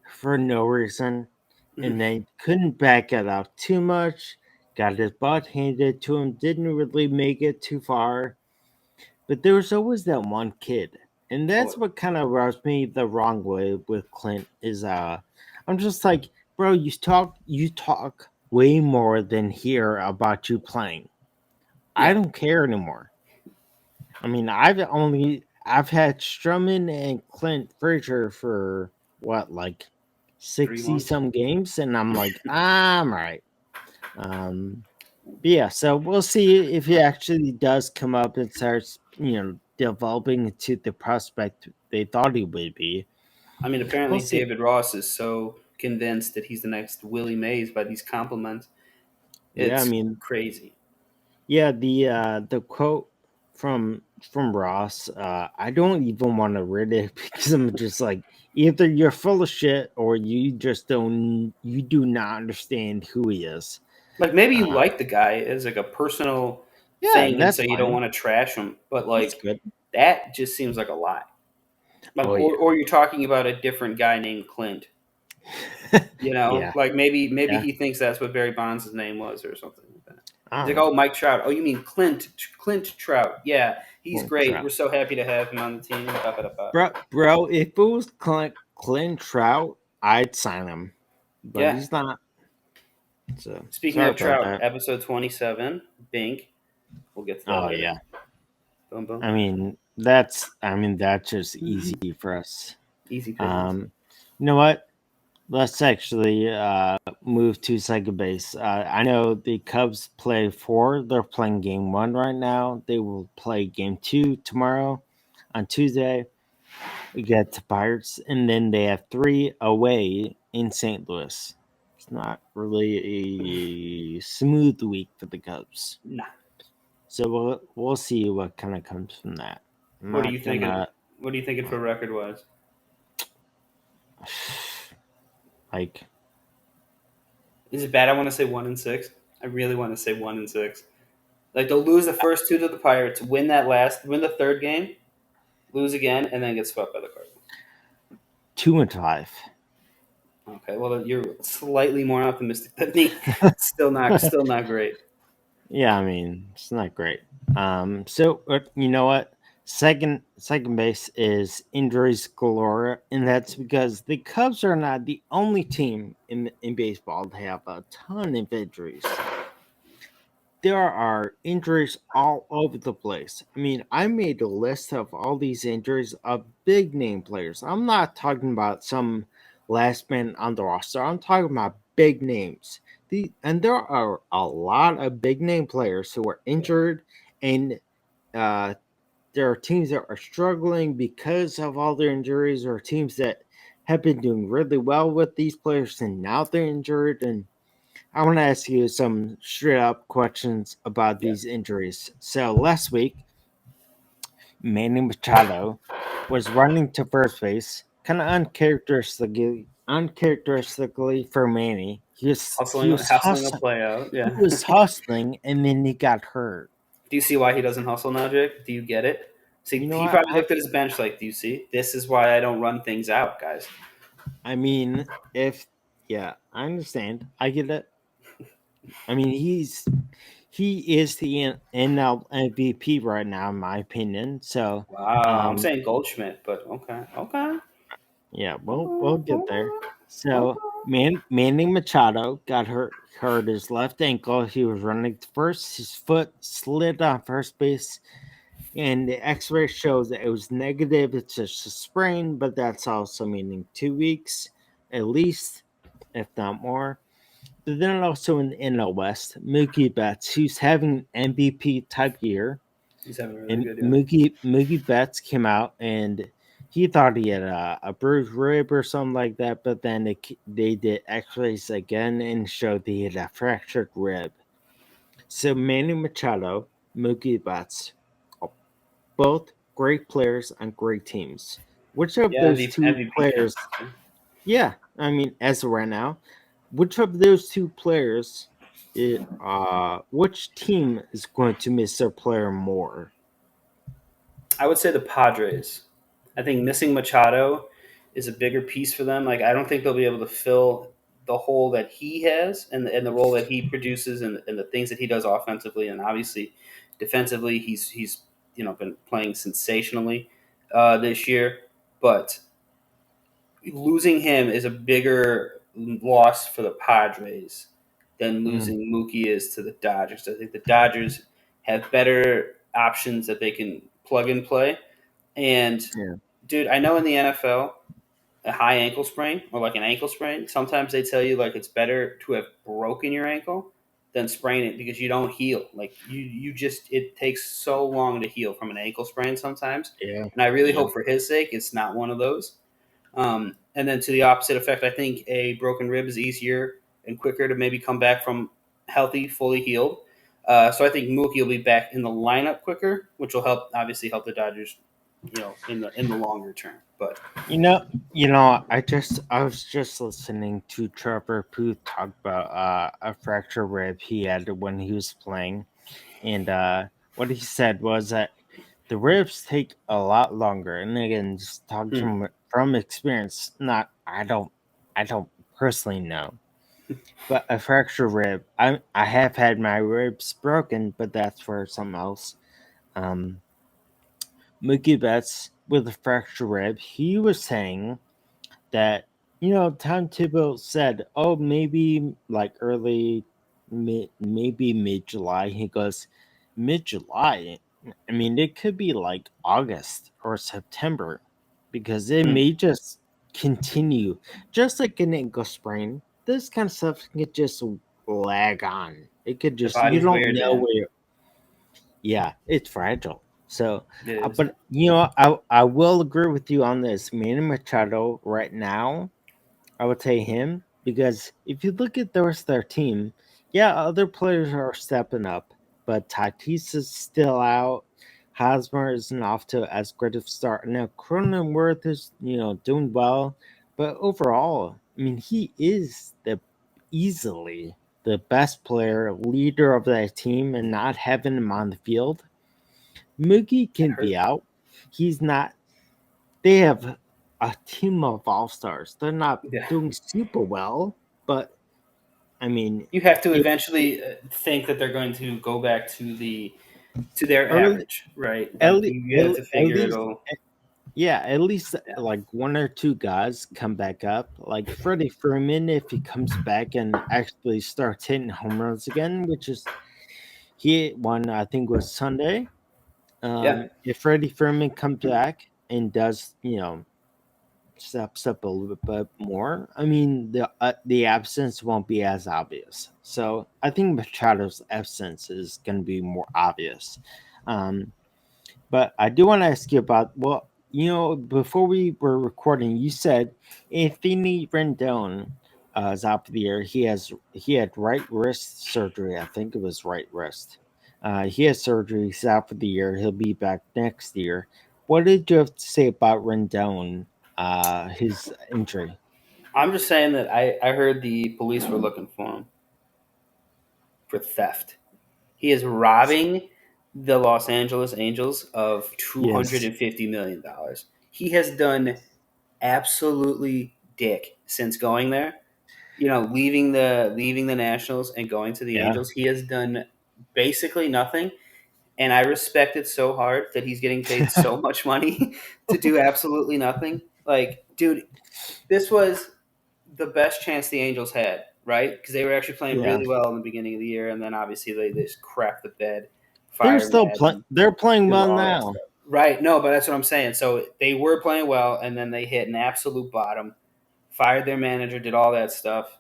for no reason mhm, and then couldn't back it up too much, got his butt handed to him, didn't really make it too far. But there was always that one kid. And that's oh what kind of rubs me the wrong way with Clint is I'm just like, bro, you talk way more than hear about you playing. I yeah, don't care anymore. I mean, I've had Strumman and Clint Frazier for what, like 60 3 months. some games, and I'm like, I'm right. But yeah, so we'll see if he actually does come up and starts, developing into the prospect they thought he would be. I mean, We'll apparently see. David Ross is so convinced that he's the next Willie Mays by these compliments. Yeah, I It's mean, crazy. yeah, the quote from Ross, I don't even want to read it because I'm just like, either you're full of shit or you do not understand who he is. Like maybe you Uh, like the guy as like a personal yeah, thing, and and that's so you don't fine. want to trash him. But That's like good. that just seems like a lie. Like Oh yeah, or you're talking about a different guy named Clint. Yeah, Like maybe yeah. he thinks that's what Barry Bonds' name was or something like that. I He's don't like, know. oh, Mike Trout. Oh, you mean Clint Trout? Yeah, he's Clint great. Trout. We're so happy to have him on the team. Ba, ba, da, ba. Bro, if it was Clint Trout, I'd sign him. But Yeah. he's not. So Speaking sorry of about Trout, that. episode 27, Bink. We'll get to that Oh later. yeah. Boom, boom. That's just easy Mhm. for us. Easy pickings. Um you know what? Let's actually move to second base. I know the Cubs play four. They're playing game one right now. They will play game two tomorrow on Tuesday. We get the Pirates, and then they have three away in St. Louis. It's not really a smooth week for the Cubs. Nah. So we'll see what kind of comes from that. I'm What are you not thinking? gonna What are you thinking for record wise? like Is it bad? I want to say 1-6. I really want to say 1-6. Like they'll lose the first two to the Pirates, win the third game, lose again, and then get swept by the Cardinals. 2-5. Okay, well you're slightly more optimistic than me. Still not great. Yeah, it's not great. So you know what? Second base is injuries galore, and that's because the Cubs are not the only team in baseball to have a ton of injuries. There are injuries all over the place. I made a list of all these injuries of big name players. I'm not talking about some last man on the roster. I'm talking about big names. And there are a lot of big name players who are injured, and uh, there are teams that are struggling because of all their injuries, or teams that have been doing really well with these players and now they're injured. And I want to ask you some straight up questions about Yeah. these injuries. So last week, Manny Machado was running to first base, kind of uncharacteristically for Manny. Hustling a play out. He Yeah. was hustling, and then he got hurt. Do you see why he doesn't hustle now, Jake? Do you get it? See, You know he what? probably looked at his bench like, "Do you see? This is why I don't run things out, guys." I mean, if yeah, I understand. I get it. He is the NL MVP right now, in my opinion. So, Wow, I'm um, saying Goldschmidt, but okay, okay, yeah, we'll okay, get there. So, okay. Manny Machado got hurt his left ankle. He was running to first. His foot slid on first base, and the X-ray shows that it was negative. It's just a sprain, but that's also meaning 2 weeks at least, if not more. But then also in the NL West, Mookie Betts, who's having an MVP type year, He's having a really and good year. Mookie Betts came out and he thought he had a bruised rib or something like that, but then they did X-rays again and showed that he had a fractured rib. So Manny Machado, Mookie Betts, both great players on great teams. Which of Yeah, those two MVP players? candidates. Yeah. Yeah, as of right now, which of those two players, which team is going to miss their player more? I would say the Padres. I think missing Machado is a bigger piece for them. Like I don't think they'll be able to fill the hole that he has and the role that he produces and the things that he does offensively and obviously defensively. He's been playing sensationally this year, but losing him is a bigger loss for the Padres than Mm, losing Mookie is to the Dodgers. I think the Dodgers have better options that they can plug and play. And yeah, dude, I know in the NFL, a high ankle sprain or like an ankle sprain, sometimes they tell you like it's better to have broken your ankle than sprain it because you don't heal. Like you just it takes so long to heal from an ankle sprain sometimes. yeah, And I really yeah. hope for his sake it's not one of those. And then to the opposite effect, I think a broken rib is easier and quicker to maybe come back from healthy, fully healed. So I think Mookie will be back in the lineup quicker, which will obviously help the Dodgers, in the longer term. But I was just listening to Trevor Booth talk about a fracture rib he had when he was playing, and what he said was that the ribs take a lot longer. And again, just talking hmm, from experience. Not I don't personally, no. But a fractured rib, I have had my ribs broken, but that's for something else. Um, Mookie Betts with a fractured rib, he was saying that Tom Thibodeau said, "Oh, maybe like maybe mid July." He goes, "Mid July? I mean, it could be like August or September because it Hmm. may just continue, just like an ankle sprain. This kind of stuff can just lag on. It could The just you body's don't weird, know man. where. Yeah, it's fragile." So, It is. but I will agree with you on this. Manny Machado right now, I would say him because if you look at the rest of their team, yeah, other players are stepping up, but Tatis is still out. Hosmer isn't off to as great of a start. Now Cronenworth is doing well, but overall, I mean, he is the easily the best player, leader of that team, and not having him on the field. Mookie It can be hurts. out. He's not. They have a team of all stars. They're not Yeah. doing super well, but I mean, You have to it, eventually think that they're going to go back to their early average, right? at, Like le- you have to at figure least it'll. yeah, at least Yeah. like one or two guys come back up. Like Freddie Freeman, if he comes back and actually starts hitting home runs again, which is he hit one I think was Sunday. Yeah. If Freddie Freeman comes back and does steps up a little bit more, I mean the absence won't be as obvious. So I think Machado's absence is going to be more obvious. Um, but I do want to ask you about before we were recording, you said Anthony Rendon is out for the year. He had right wrist surgery. I think it was right wrist. He has surgery. He's out for the year. He'll be back next year. What did you have to say about Rendon? His injury. I'm just saying that I heard the police were looking for him for theft. He is robbing the Los Angeles Angels of Yes. $250 million. He has done absolutely dick since going there. Leaving the Nationals and going to the Yeah. Angels. He has done basically nothing, and I respect it so hard that he's getting paid so much money to do absolutely nothing. Like, dude, this was the best chance the Angels had, right? Because they were actually playing Yeah. really well in the beginning of the year, and then obviously they just crapped the bed, They're fire still playing. Madden, They're playing do well all that now. stuff. Right? No, but that's what I'm saying. So they were playing well, and then they hit an absolute bottom, fired their manager, did all that stuff.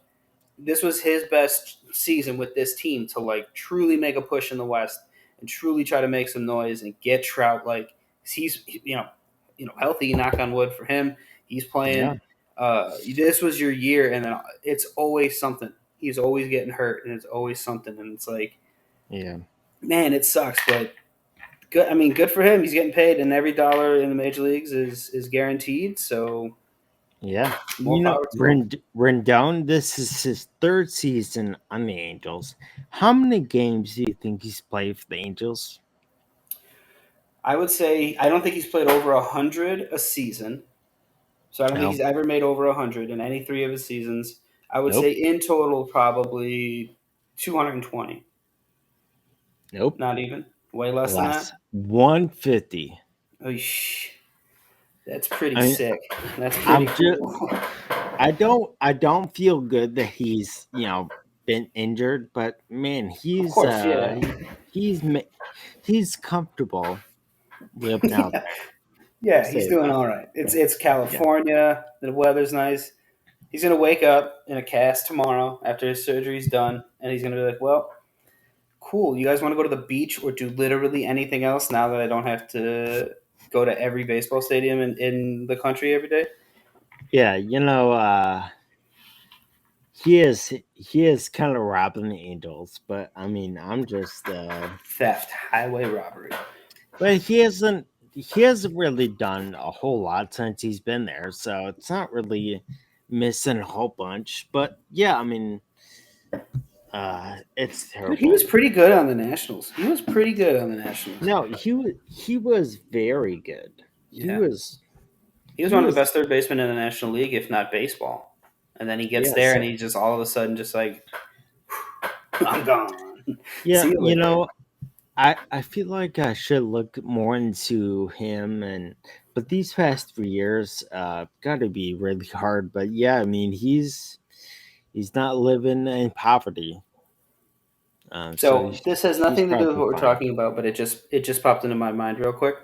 This was his best season with this team to like truly make a push in the West and truly try to make some noise and get Trout like he's healthy. Knock on wood for him. He's Yeah. playing. This was your year, and then it's always something. He's always getting hurt, and it's always something. And it's like, Yeah. man, it sucks, but good. I mean, good for him. He's getting paid, and every dollar in the major leagues is guaranteed. So Yeah. more power to him. Rendon, this is his third season on the Angels. How many games do you think he's played for the Angels? I would say I don't think he's played over 100 a season. So I don't think No. he's ever made over 100 in any three of his seasons. I would say Nope. in total probably 220. Nope. Not even. Way less than that. Less 150. Oish. That's pretty I mean, sick. That's pretty I'm just. cool. I don't feel good that he's been injured, but man, Of course, yeah. he's ma- he's comfortable living out yeah. there. We'll Yeah, he's say doing that. all right. It's Yeah. California. The weather's nice. He's gonna wake up in a cast tomorrow after his surgery's done, and he's gonna be like, "Well, cool. You guys want to go to the beach or do literally anything else now that I don't have to go to every baseball stadium in the country every day?" Yeah, he is kind of robbing the Angels, but I mean, I'm just Theft, highway robbery. but he hasn't really done a whole lot since he's been there, so it's not really missing a whole bunch. But yeah, I mean, it's Dude, he was terrible. pretty good on the Nationals. He was pretty good on the Nationals. No, he was very good. He Yeah. was He was he one of the was best third basemen in the National League, if not baseball. and then he gets Yeah, there so and he's just all of a sudden just like, I'm gone. yeah, See you you later. know, I feel like I should look more into him, and but these past 3 years got to be really hard. But yeah, I mean he's not living in poverty, so So this has he's nothing to do with probably what we're fine. talking about, but it just popped into my mind real quick.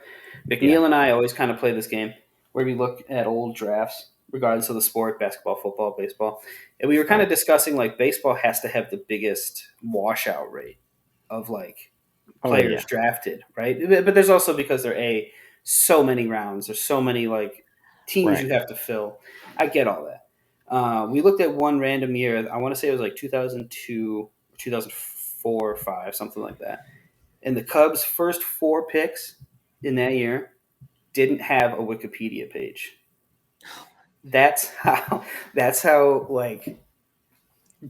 Yeah. McNeil and I always kind of play this game where we look at old drafts, regardless of the sport, basketball, football, baseball, and we were kind of Right. discussing like baseball has to have the biggest washout rate of like Oh players yeah. drafted, right? But there's also because there are so many rounds, there's so many like teams Right. you have to fill. I get all that. We looked at one random year. I want to say it was like 2002 or 2004 or five, something like that. And the Cubs' first four picks in that year didn't have a Wikipedia page. That's how. That's how like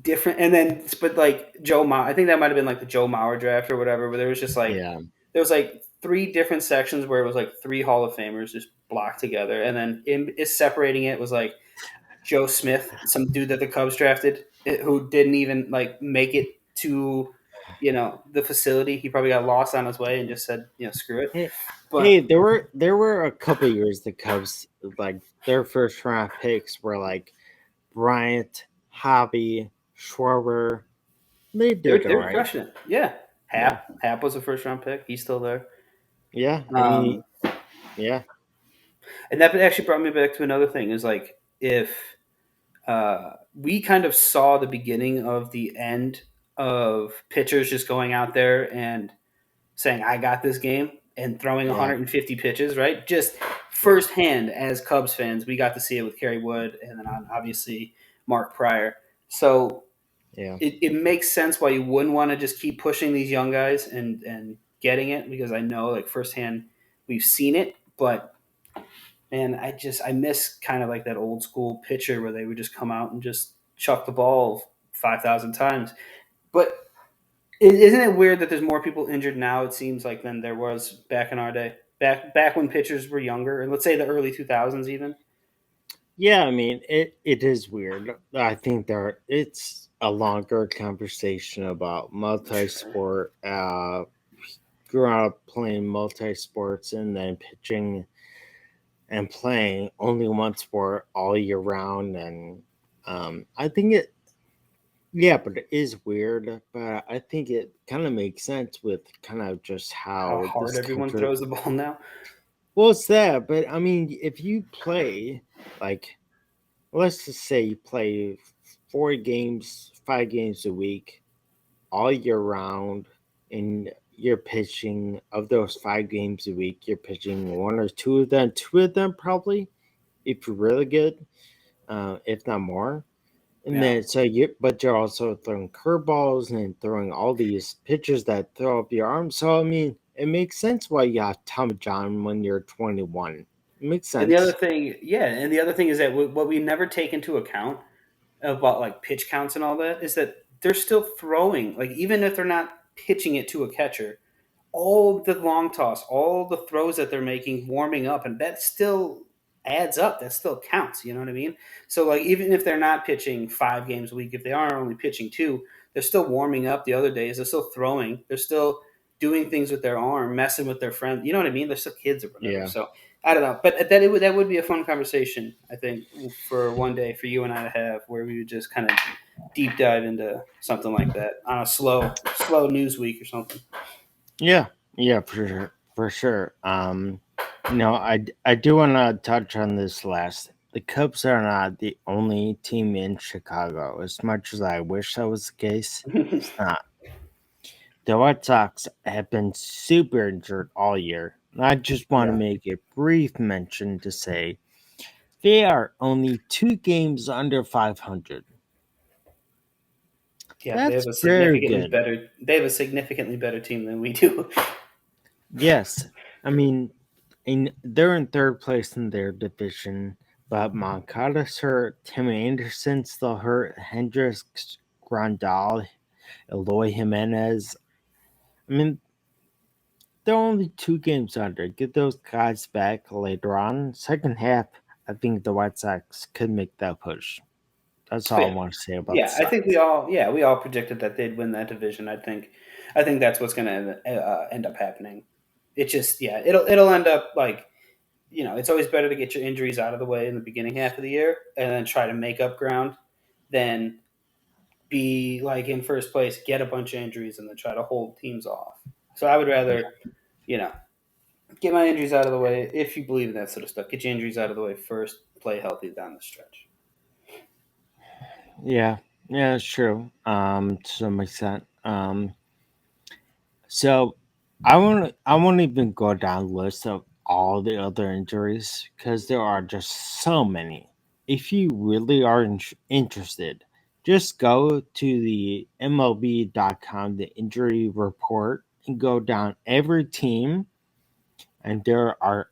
different. And then, but like Joe Mauer, I think that might have been like the Joe Mauer draft or whatever. Where there was just like Yeah. there was like three different sections where it was like three Hall of Famers just blocked together, and then is separating it was like Joe Smith, some dude that the Cubs drafted, who didn't even like make it to the facility. He probably got lost on his way and just said screw it. Hey, hey, But there were a couple years the Cubs like their first round picks were like Bryant, Hobby, Schwarber. They they were, did they all were right. crushing it. Yeah, Yeah. Hap was a first round pick. He's still there. Yeah. I mean, Um, yeah. and that actually brought me back to another thing. Is like if we kind of saw the beginning of the end of pitchers just going out there and saying, I got this game and throwing Yeah. 150 pitches, right? Just Yeah. firsthand as Cubs fans, we got to see it with Kerry Wood and then obviously Mark Pryor. So Yeah. it makes sense why you wouldn't want to just keep pushing these young guys and getting it because I know like firsthand we've seen it, but man, I miss kind of like that old school pitcher where they would just come out and just chuck the ball 5,000 times. But isn't it weird that there's more people injured now? It seems like than there was back in our day, back when pitchers were younger, and let's say the early 2000s even. Yeah, I mean, it is weird. I think it's a longer conversation about multi-sport. Grew up playing multi-sports and then pitching and playing only one sport all year round, and I think it. Yeah, but it is weird. But I think it kind of makes sense with kind of just How how hard this everyone country. throws the ball now. Well, it's that, but I mean, if you play like let's just say you play 4 games, 5 games a week, all year round, and you're pitching of those 5 games a week, you're pitching one or two of them probably, if you're really good, if not more. And Yeah. then so but you're also throwing curveballs and throwing all these pitches that throw up your arm. So I mean, it makes sense why you have Tommy John when you're 21. It makes And the other sense. thing, yeah, and the other thing is that what we never take into account about like pitch counts and all that is that they're still throwing, like even if they're not pitching it to a catcher, all the long toss, all the throws that they're making, warming up, and that still adds up. That still counts. You know what I mean? So like even if they're not pitching 5 games a week, if they are only pitching two, they're still warming up the other days. They're still throwing. They're still doing things with their arm, messing with their friend. You know what I mean? They're still kids or whatever. Yeah. So I don't know, but that would be a fun conversation. I think for one day for you and I to have where we would just kind of deep dive into something like that on a slow news week or something. Yeah, yeah, for sure, for sure. I do want to touch on this last. The Cubs are not the only team in Chicago. As much as I wish that was the case, it's not. The White Sox have been super injured all year. I just want to Yeah. make a brief mention to say they are only 2 games under 500. Yeah, they have That's a very significantly good. better. They have a significantly better team than we do. Yes, I mean, they're in third place in their division, but Moncada's hurt, Tim Anderson's still hurt, Hendricks, Grandal, Eloy Jimenez. I mean, they're only 2 games under. Get those guys back later on. Second half, I think the White Sox could make that push. That's But all I want to say about the yeah, I think Sox. we all predicted that they'd win that division. I think that's what's going to end up happening. It just yeah, it'll end up like it's always better to get your injuries out of the way in the beginning half of the year and then try to make up ground than be like in first place, get a bunch of injuries, and then try to hold teams off. So I would Yeah, rather you know get my injuries out of the way if you believe in that sort of stuff. Get your injuries out of the way first. Play healthy down the stretch. yeah, yeah. It's true. To some extent. So I won't even go down the list of all the other injuries because there are just so many. If you really are interested, just go to the MLB.com, the injury report, and go down every team, and there are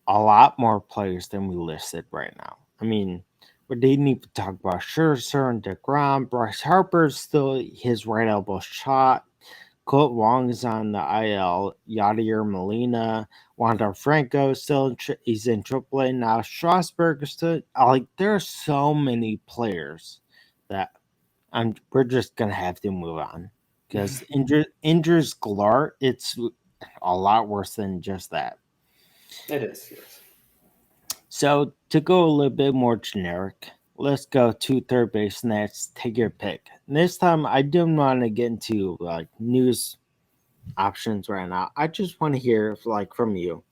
a lot more players than we listed right now. I mean, we didn't even talk about Scherzer and DeGrom. Bryce Harper's still his right elbow shot. Colt Wong is on the IL. Yadier Molina, Wander Franco still he's in AAA now. Strasburg is still like there are so many players that we're just gonna have to move on because injuries galore. It's a lot worse than just that. It is. Yes. So to go a little bit more generic, let's go to third base next. Take your pick. This time, I don't want to get into like news options right now. I just want to hear like from you.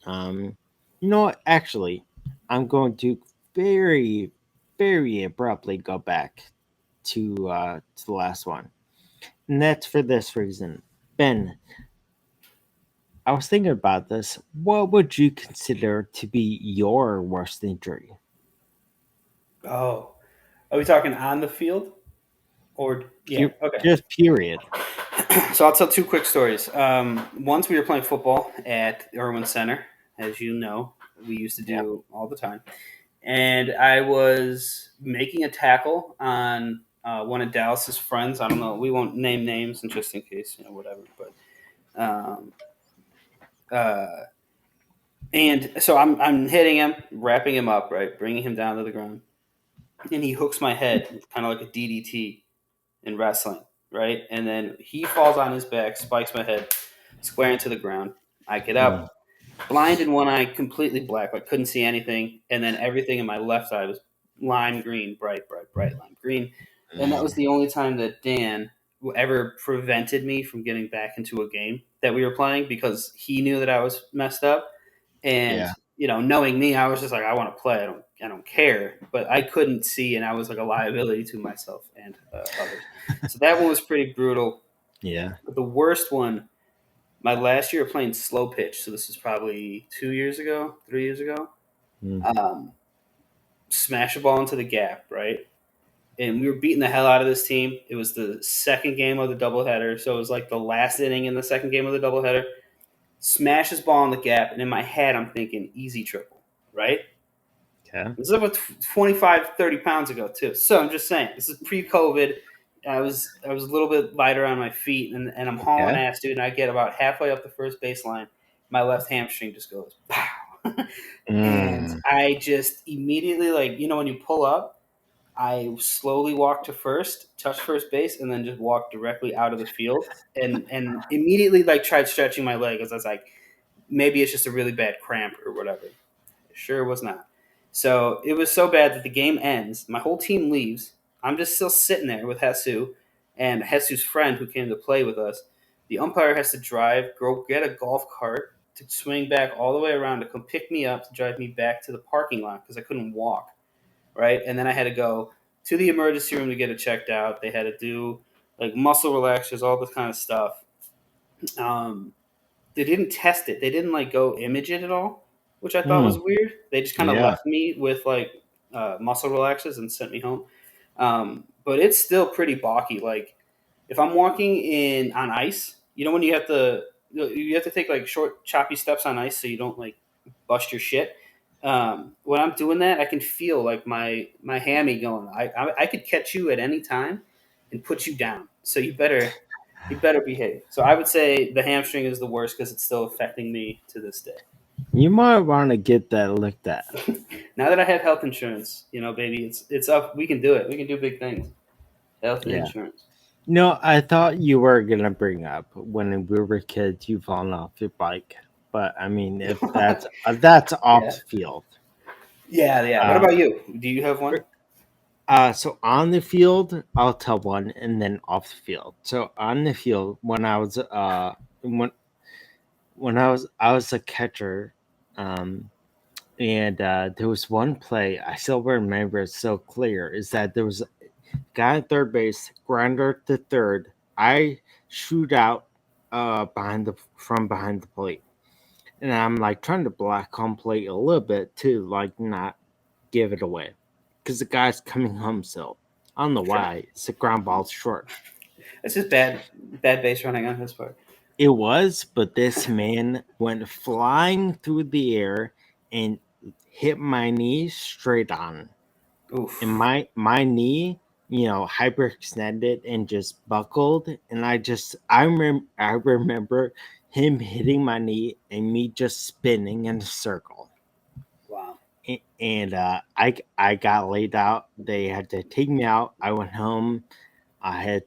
Um, you know what? Actually, I'm going to very, very abruptly go back to the last one, and that's for this reason. Ben, I was thinking about this. What would you consider to be your worst injury? Oh, are we talking on the field or yeah? Okay. Just period. So I'll tell two quick stories. Once we were playing football at Irwin Center, as you know, we used to Yeah. do all the time, and I was making a tackle on one of Dallas's friends. I don't know. We won't name names, and just in case, whatever. But um, uh, and so I'm hitting him, wrapping him up, right, bringing him down to the ground, and he hooks my head, kind of like a DDT in wrestling, right? And then he falls on his back, spikes my head square into the ground. I get Mm, up, blind in one eye, completely black, like couldn't see anything, and then everything in my left eye was lime green, bright, bright, bright lime green. And that was mm, the only time that Dan ever prevented me from getting back into a game that we were playing because he knew that I was messed up. And yeah. knowing me, I was just like, I want to play. I don't care. But I couldn't see, and I was like a liability to myself and others. So that one was pretty brutal. Yeah. But the worst one, my last year playing slow pitch. So this is probably 2 years ago, 3 years ago. Mm, Um, smash a ball into the gap, right? And we were beating the hell out of this team. It was the second game of the doubleheader, so it was like the last inning in the second game of the doubleheader. Smash his ball in the gap, and in my head, I'm thinking easy triple, right? okay. This is about 25, 30 pounds ago, too. So I'm just saying, this is pre-COVID. I was a little bit lighter on my feet, and I'm hauling Okay. ass, dude. And I get about halfway up the first baseline, my left hamstring just goes pow, and Mm, I just immediately when you pull up, I slowly walked to first, touched first base, and then just walked directly out of the field, and immediately tried stretching my leg as I was like, maybe it's just a really bad cramp or whatever. It sure was not. So it was so bad that the game ends. My whole team leaves. I'm just still sitting there with Jesus and Jesus' friend who came to play with us. The umpire has to drive, go get a golf cart to swing back all the way around to come pick me up to drive me back to the parking lot because I couldn't walk. Right, and then I had to go to the emergency room to get it checked out. They had to do muscle relaxers, all this kind of stuff. Um, they didn't test it. They didn't go image it at all, which I thought was mm, weird. They just kind of yeah. left me with muscle relaxers and sent me home. But it's still pretty balky. Like if I'm walking in on ice, when you have to take short choppy steps on ice so you don't bust your shit. When I'm doing that, I can feel my hammy going. I could catch you at any time and put you down. So you better behave. So I would say the hamstring is the worst because it's still affecting me to this day. You might want to get that looked at. Now that I have health insurance, baby, it's up. We can do it. We can do big things. Health Yeah. insurance. No, I thought you were gonna bring up when we were kids you fallen off your bike, but I mean, if that's off Yeah. the field. Yeah, yeah. What Uh, about you? Do you have one? so on the field, I'll tell one, and then off the field. So on the field, when I was a catcher, um, and there was one play I still remember it so clear. Is that there was a guy at third base, grounder to third. I shoot out behind the plate, and I'm like trying to block home plate a little bit to like not give it away because the guy's coming home still. I don't know Sure. why. It's a ground ball short. It's just bad base running on his part. It was, but this man went flying through the air and hit my knee straight on. And Oof. my knee, hyperextended and just buckled. And I remember him hitting my knee and me just spinning in a circle. Wow. And I got laid out. They had to take me out. I went home. I had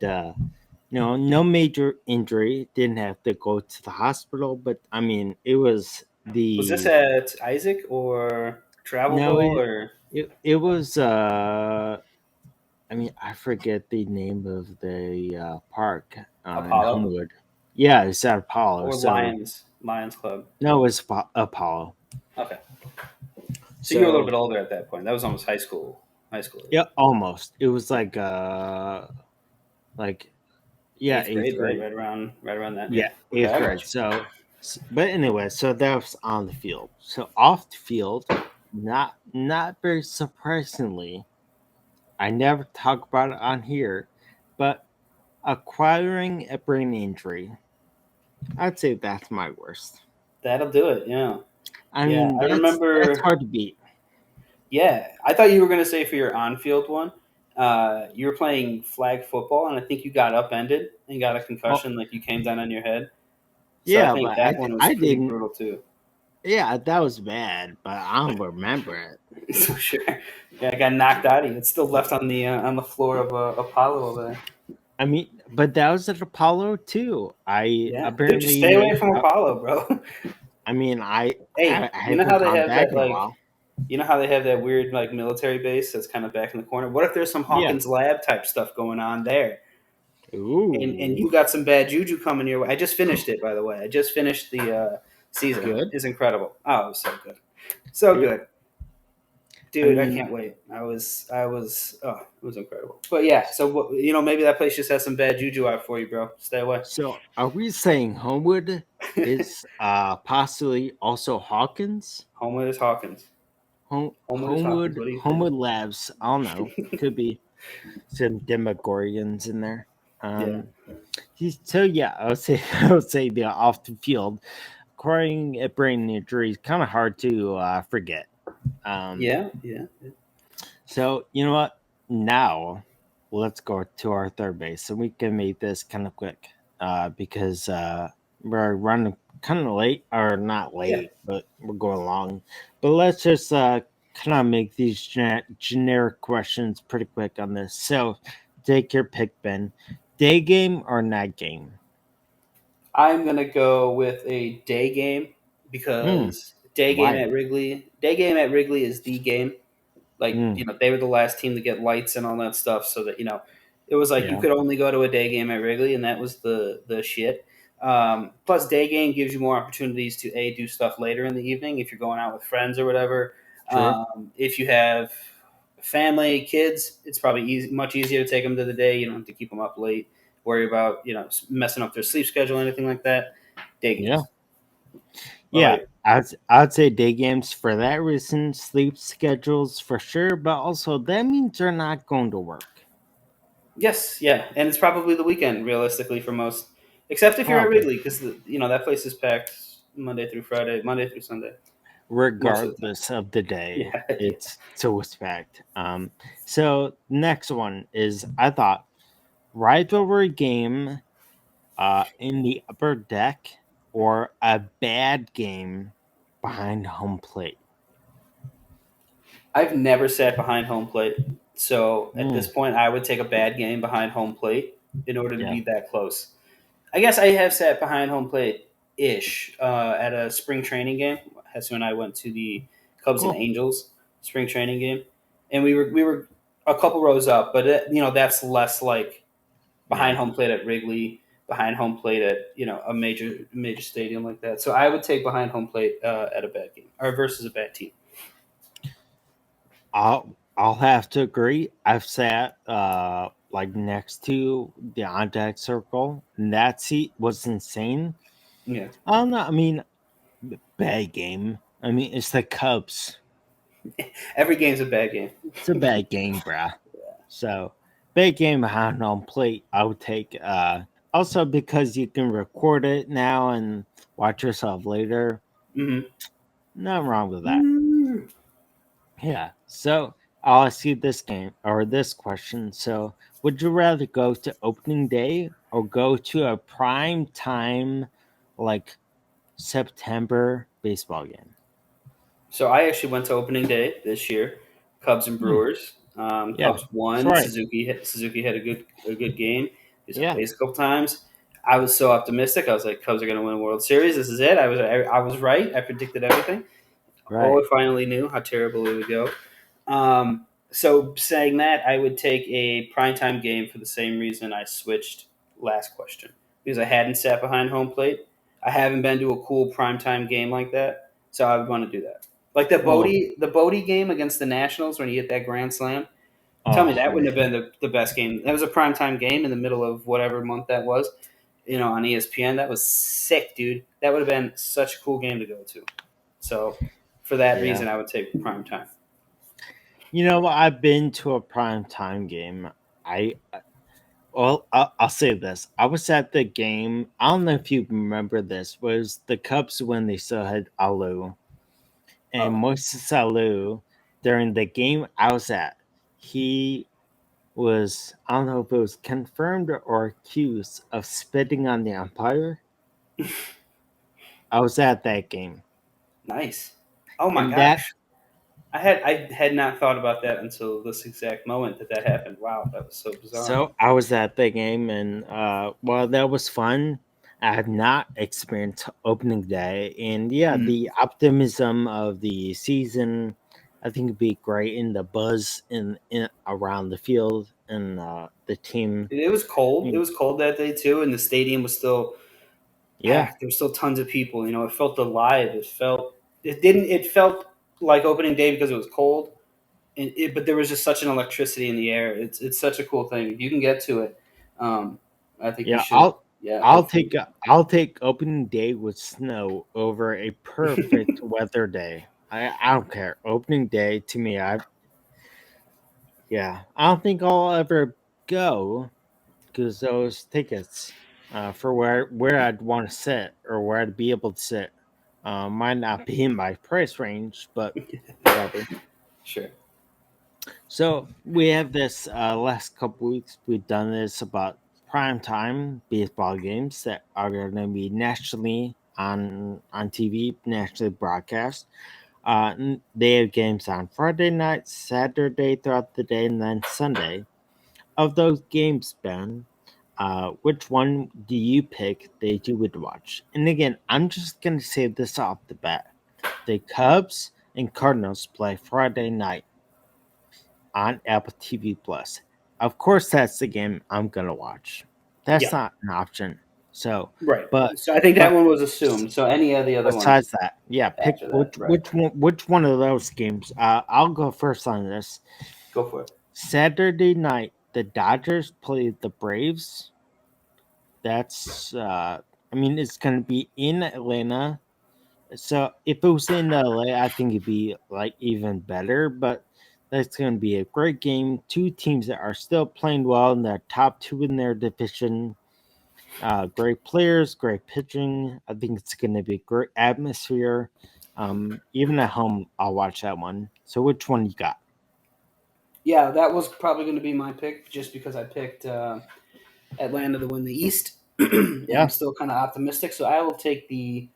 no major injury. Didn't have to go to the hospital, but I mean, it was Was this the at Isaac or Travel no, Bowl or it was I mean, I forget the name of the park in Apollo Homewood. Yeah, it's at Apollo. or So Lions Club? no, it's Apollo. Okay. So you were a little So bit older at that point. That was almost high school. High school age. yeah, almost. It was like yeah, Eighth eighth grade, right? grade. Right around that. Yeah. Yeah, Okay, eighth I got grade. you. So, but anyway, so that was on the field. So off the field, not very surprisingly, I never talk about it on here, but acquiring a brain injury, I'd say that's my worst. That'll do it. Yeah. I Yeah. mean, I that's remember. hard to beat. Yeah, I thought you were going to say for your on-field one, you were playing flag football, and I think you got upended and got a Oh, concussion, like you came down on your head. So I yeah, think but that one was I pretty didn't. brutal too. Yeah, that was bad, but I don't remember it. So sure, yeah, I got knocked out of you. It's still left on the floor of Apollo over there. I mean, but that was at Apollo too. I Yeah, dude, just stay away apparently, from Apollo, bro. I mean, Hey, I you know haven't how they gone have back that in a while. weird like military base that's kind of back in the corner? What if there's some Yeah. Hawkins Lab type stuff going on there? And Ooh, you got some bad juju coming your way. I just finished it, by the way. I just finished the season. good. It's incredible. Oh, it was so good, so It, good, I dude. I mean, can't wait. I was. Oh, it was incredible. But yeah, so maybe that place just has some bad juju out for you, bro. Stay away. so are we saying Homewood is possibly also Hawkins? Homewood is Hawkins. Homewood is Hawkins. Homewood What do you think? Homewood Labs. I don't know. Could be some Demogorgons in there. Yeah, Um, so yeah, I would say I would say the off the field acquiring a brain injury is kind of hard to forget. Um, yeah, yeah. so you know what? Now let's go to our third base, and we can make this kind of quick because we're running kind of late, or not Yeah. late, but we're going long. But let's just kind of make these generic questions pretty quick on this. So take your pick, Ben. Day game or night game? I'm gonna go with a day game Hmm. because Why? Day game at Wrigley is the game. Like Hmm. they were the last team to get lights and all that stuff, so that it was like you Yeah. could only go to a day game at Wrigley, and that was the shit. Plus, day game gives you more opportunities to do stuff later in the evening if you're going out with friends or whatever. True. If you have family, kids, it's probably much easier to take them to the day. You don't have to keep them up late, worry about messing up their sleep schedule, anything like that. Day Yeah. games. What about Yeah. you? I'd say day games for that reason, sleep schedules for sure, but also that means they're not going to work. Yes, yeah, and it's probably the weekend realistically for most, except if you're at Probably. Wrigley because that place is packed Monday through Sunday, most of the time. Regardless of the day, Yeah, yeah. it's so respect. So next one is I thought rivalry game in the upper deck or a bad game behind home plate? I've never sat behind home plate, so at this Mm, point, I would take a bad game behind home plate in order to yeah. be that close. I guess I have sat behind home plate ish at a spring training game. That's when I went to the Cubs and Cool. Angels spring training game, and we were a couple rows up, but that's less like behind Yeah. home plate at Wrigley, behind home plate at a major stadium like that. So I would take behind home plate at a bad game or versus a bad team. I'll have to agree. I've sat like next to the contact circle, and that seat was insane. Yeah, I don't know. I mean, bad game. I mean, it's the Cubs. every game's a bad game. It's a bad game, bruh. So, bad game behind home plate. I would take. Also because you can record it now and watch yourself later. Nothing wrong with that. Mm-hmm. Yeah. So I'll ask you this game or this question. So would you rather go to opening day or go to a prime time like September baseball game? So I actually went to opening day this year, Cubs and Hmm, Brewers. yeah. Cubs That's won. right. Suzuki had a good game. He's on Yeah. base a couple times. I was so optimistic. I was like, Cubs are going to win a World Series. This is it. I was right. I predicted everything. Oh, Right. I finally knew how terrible it would go. So saying that, I would take a primetime game for the same reason I switched last question because I hadn't sat behind home plate. I haven't been to a cool primetime game like that, so I would want to do that. Like Well, The Bodie game against the Nationals when he hit that grand slam. Tell me oh that wouldn't have man. been the best game. That was a primetime game in the middle of whatever month that was. On ESPN. That was sick, dude. That would have been such a cool game to go to. So, for that Yeah. reason, I would take primetime. You know, I've been to a prime time game. I well, I'll say this. I was at the game. I don't know if you remember this. Was the Cubs when they still had Alu and Oh, Moises Alou during the game I was at, he was I don't know if it was confirmed or accused of spitting on the umpire. I was at that game, nice. Oh my and that gosh. I had not thought about that until this exact moment that happened. Wow, that was so bizarre. so I was at the game, and while that was fun, I have not experienced opening day, and yeah, Mm. the optimism of the season. I think it'd be great in the buzz in around the field and the team. It was cold. It Mm, was cold that day too, and the stadium was still yeah, packed. There were still tons of people. It felt alive. It didn't. It felt like opening day because it was cold, but there was just such an electricity in the air. It's such a cool thing. If you can get to it, um, I think you yeah. should. Yeah, hopefully. I'll take opening day with snow over a perfect weather day. I don't care. Opening day to me, I don't think I'll ever go because those tickets for where I'd want to sit or where I'd be able to sit might not be in my price range, but whatever. Sure. So we have this last couple weeks. We've done this about prime time baseball games that are going to be nationally on TV, nationally broadcast. They have games on Friday night, Saturday throughout the day, and then Sunday. Of those games, Ben, which one do you pick that you would watch? And again, I'm just gonna say this off the bat: the Cubs and Cardinals play Friday night on Apple TV Plus. Of course, that's the game I'm gonna watch. That's Yeah. not an option. So, Right. but So I think that but one was assumed. So any of the other ones besides that, yeah, pick after that, right? which one of those games. I'll go first on this. Go for it. Saturday night, the Dodgers play the Braves. That's I mean it's gonna be in Atlanta. So if it was in LA, I think it'd be like even better. But that's gonna be a great game. Two teams that are still playing well and they're top two in their division. Great players, great pitching. I think it's gonna be a great atmosphere. Even at home, I'll watch that one. So which one you got? Yeah, that was probably going to be my pick, just because I picked Atlanta to win the East, and I'm Yeah. still kind of optimistic. So I will take the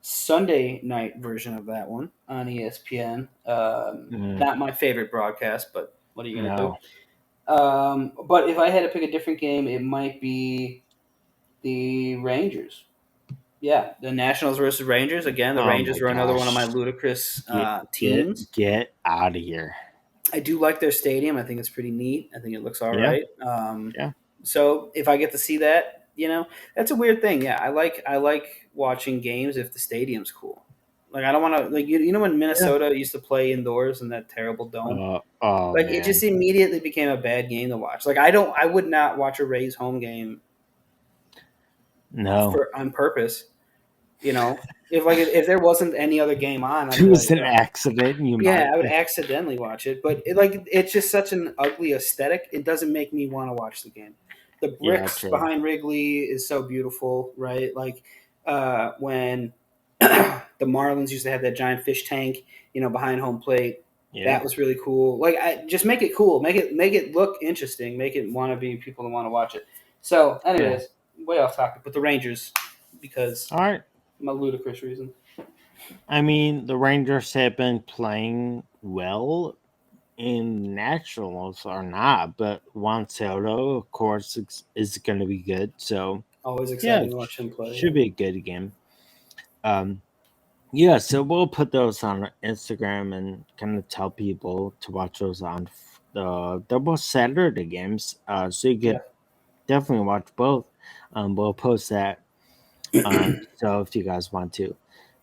Sunday night version of that one on ESPN. Mm, Not my favorite broadcast, but what are you gonna do? no. But if I had to pick a different game, it might be the Rangers. Yeah, the Nationals versus Rangers. Again, the Oh my Rangers were another one of my gosh. ludicrous Get teams. get out of here. I do like their stadium. I think it's pretty neat. I think it looks all Yeah. right. Yeah. So if I get to see that, that's a weird thing. Yeah, I like watching games if the stadium's cool. Like I don't want to like when Yeah. Minnesota used to play indoors in that terrible dome. Oh Like it just man. immediately became a bad game to watch. Like I would not watch a Rays home game No. for on purpose. You know, if there wasn't any other game on, If I'd it be was like, an accident, you yeah, might. I would accidentally watch it, but it's just such an ugly aesthetic. It doesn't make me want to watch the game. The Yeah, bricks true. behind Wrigley is so beautiful, right? Like when the Marlins used to have that giant fish tank, behind home plate. Yeah. That was really cool. Like, just make it cool, make it look interesting, make it want to be people that want to watch it. So, Yeah. anyways, way off topic, but the Rangers because All right. my ludicrous reason. I mean, the Rangers have been playing well in Nationals or not, but Juan Soto, of course, is going to be good. So, Always yeah, exciting to watch him play. should Yeah. be a good game. Um, yeah, so we'll put those on Instagram and kind of tell people to watch those on they're both Saturday games. So you Yeah. could definitely watch both. We'll post that. So if you guys want to,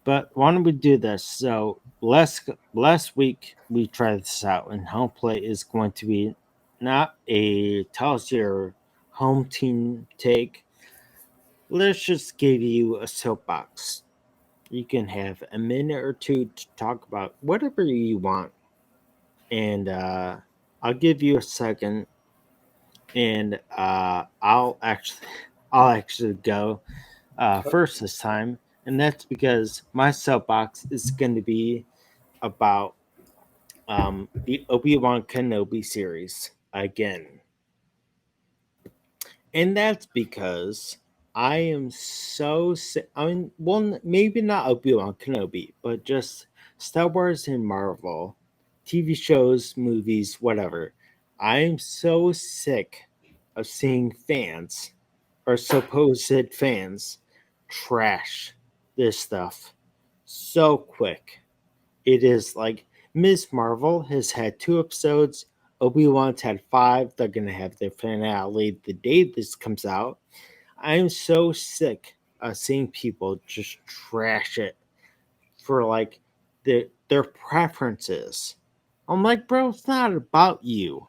but why don't we do this? So last week we tried this out, and home play is going to be not a tell us your home team take. Let's just give you a soapbox. You can have a minute or two to talk about whatever you want, and I'll give you a second, and I'll actually go Okay. first this time, and that's because my soapbox is going to be about the Obi-Wan Kenobi series again. And that's because I am so sick. I mean, well, maybe not Obi-Wan Kenobi, but just Star Wars and Marvel, TV shows, movies, whatever. I am so sick of seeing fans or supposed fans trash this stuff so quick. It is like Ms. Marvel has had 2 episodes. Obi-Wan's had 5. They're gonna have their finale the day this comes out. I am so sick of seeing people just trash it for like their preferences. I'm like, bro, it's not about you.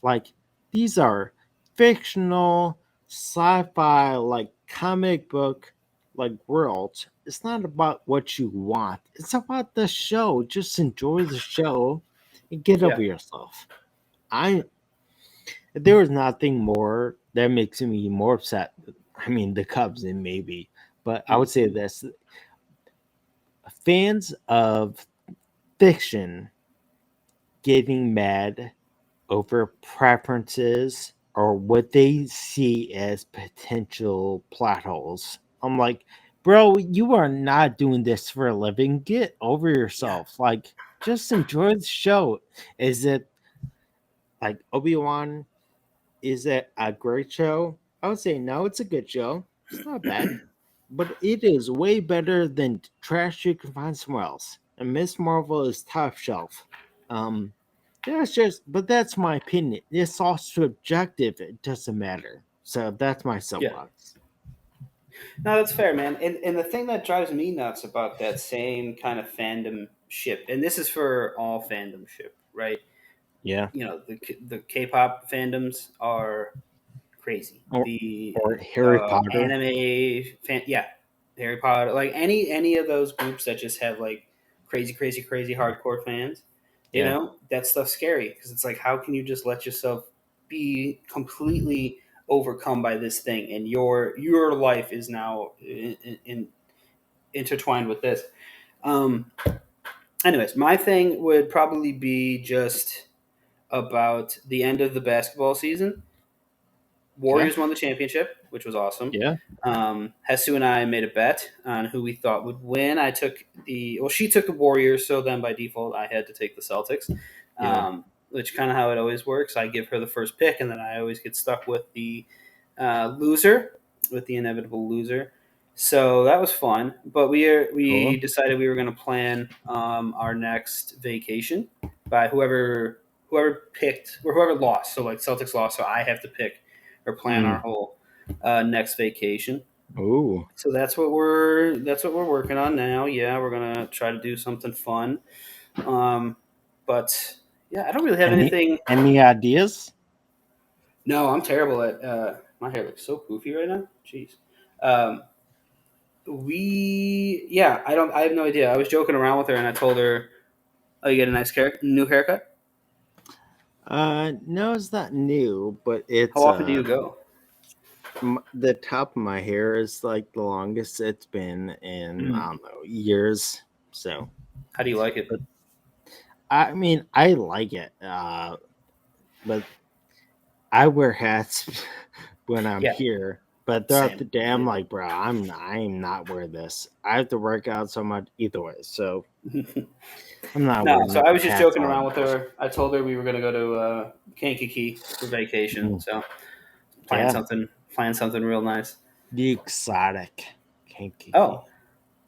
Like, these are fictional sci-fi like comic book like worlds. It's not about what you want. It's about the show. Just enjoy the show and get Yeah. over yourself. I There is nothing more that makes me more upset. I mean, the Cubs and maybe, but I would say Mhm. this: fans of fiction getting mad over preferences or what they see as potential plot holes. I'm like, bro, you are not doing this for a living. Get over Yeah. yourself. Like, just enjoy the show. Is it like Obi-Wan? Is it a great show? I would say no, it's a good show. It's not bad. But it is way better than trash you can find somewhere else. And Miss Marvel is top shelf. Um, that's my opinion. It's all subjective. It doesn't matter. So that's my Yeah. soapbox. No, that's fair, man. And the thing that drives me nuts about that same kind of fandom ship, and this is for all fandom ship, right? Yeah. The K-pop fandoms are crazy. Or The or Harry Potter. anime yeah, Harry Potter, like any of those groups that just have like crazy, crazy, crazy hardcore fans. Yeah. That stuff's scary because it's like, how can you just let yourself be completely overcome by this thing, and your life is now intertwined with this. Um, Anyways, my thing would probably be just about the end of the basketball season. Warriors won the championship, which was awesome. Yeah. Hesu and I made a bet on who we thought would win. She took the Warriors, so then by default I had to take the Celtics, Yeah. which kind of how it always works. I give her the first pick, and then I always get stuck with the loser, with the inevitable loser. So that was fun. But we Cool. decided we were going to plan our next vacation by whoever picked or whoever lost. So like Celtics lost, so I have to pick or plan our whole next vacation. Ooh. So that's what we're working on now. Yeah, we're gonna try to do something fun. But yeah, I don't really have anything. Any ideas? No, I'm terrible at. My hair looks so poofy right now. Jeez. Um, I don't. I have no idea. I was joking around with her, and I told her, "Oh, you get a new haircut." No, it's not new, but How it's often do you go? the top of my hair is like the longest it's been in I don't know years. So, How do you like it? but I mean, I like it, but I wear hats when I'm Yeah, here. But throughout same. the day, I'm like, bro, I'm not wearing this. I have to work out so much either way, so I'm not No, wearing so I was just hats joking all around the with her. I told her we were going to go to Kankakee for vacation. time. So Yeah, plan something real nice. the exotic Kankakee. Oh,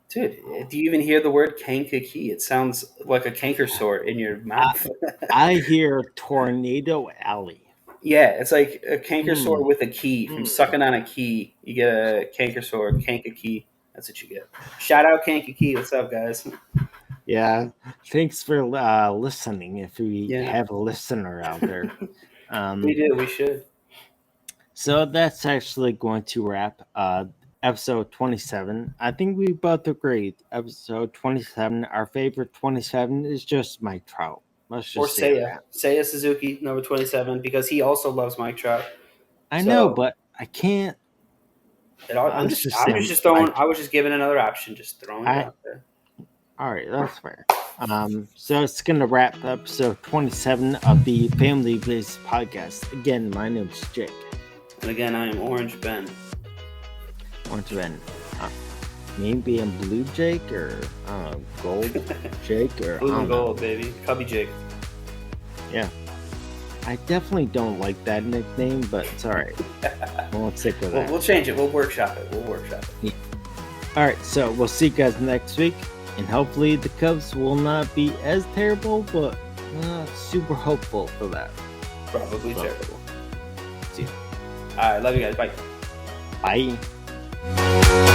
dude, do you even hear the word Kankakee? It sounds like a canker sore in your I, mouth. I hear Tornado Alley. Yeah, it's like a canker sore Mm, with a key. From mm. sucking on a key, you get a canker sore, Kankakee. That's what you get. Shout out Kankakee. What's up, guys? Yeah, thanks for listening. If we Yeah, have a listener out there, we um, do. We should. so that's actually going to wrap episode 27. I think we both agree. Episode 27, our favorite 27 is just Mike Trout. Let's Or just say Seiya. that. Seiya Suzuki, number 27, because he also loves Mike Trout. I know, So but I can't. Let's just I'm say just throwing. Mike. I was just giving another option, just throwing it I out there. All right, that's fair. So it's gonna wrap episode 27 of the Family Biz podcast. Again, my name's Jake. And again, I am Orange Ben. Once again, maybe I'm Blue Jake or Gold Jake or Blue I and don't know. gold, baby. Cubby Jake. Yeah, I definitely don't like that nickname, but it's all right. We'll stick with that. We'll change it. We'll workshop it. All right, so we'll see you guys next week, and hopefully the Cubs will not be as terrible, but super hopeful for that. Probably terrible. See you. All right, love you guys. Bye. Bye.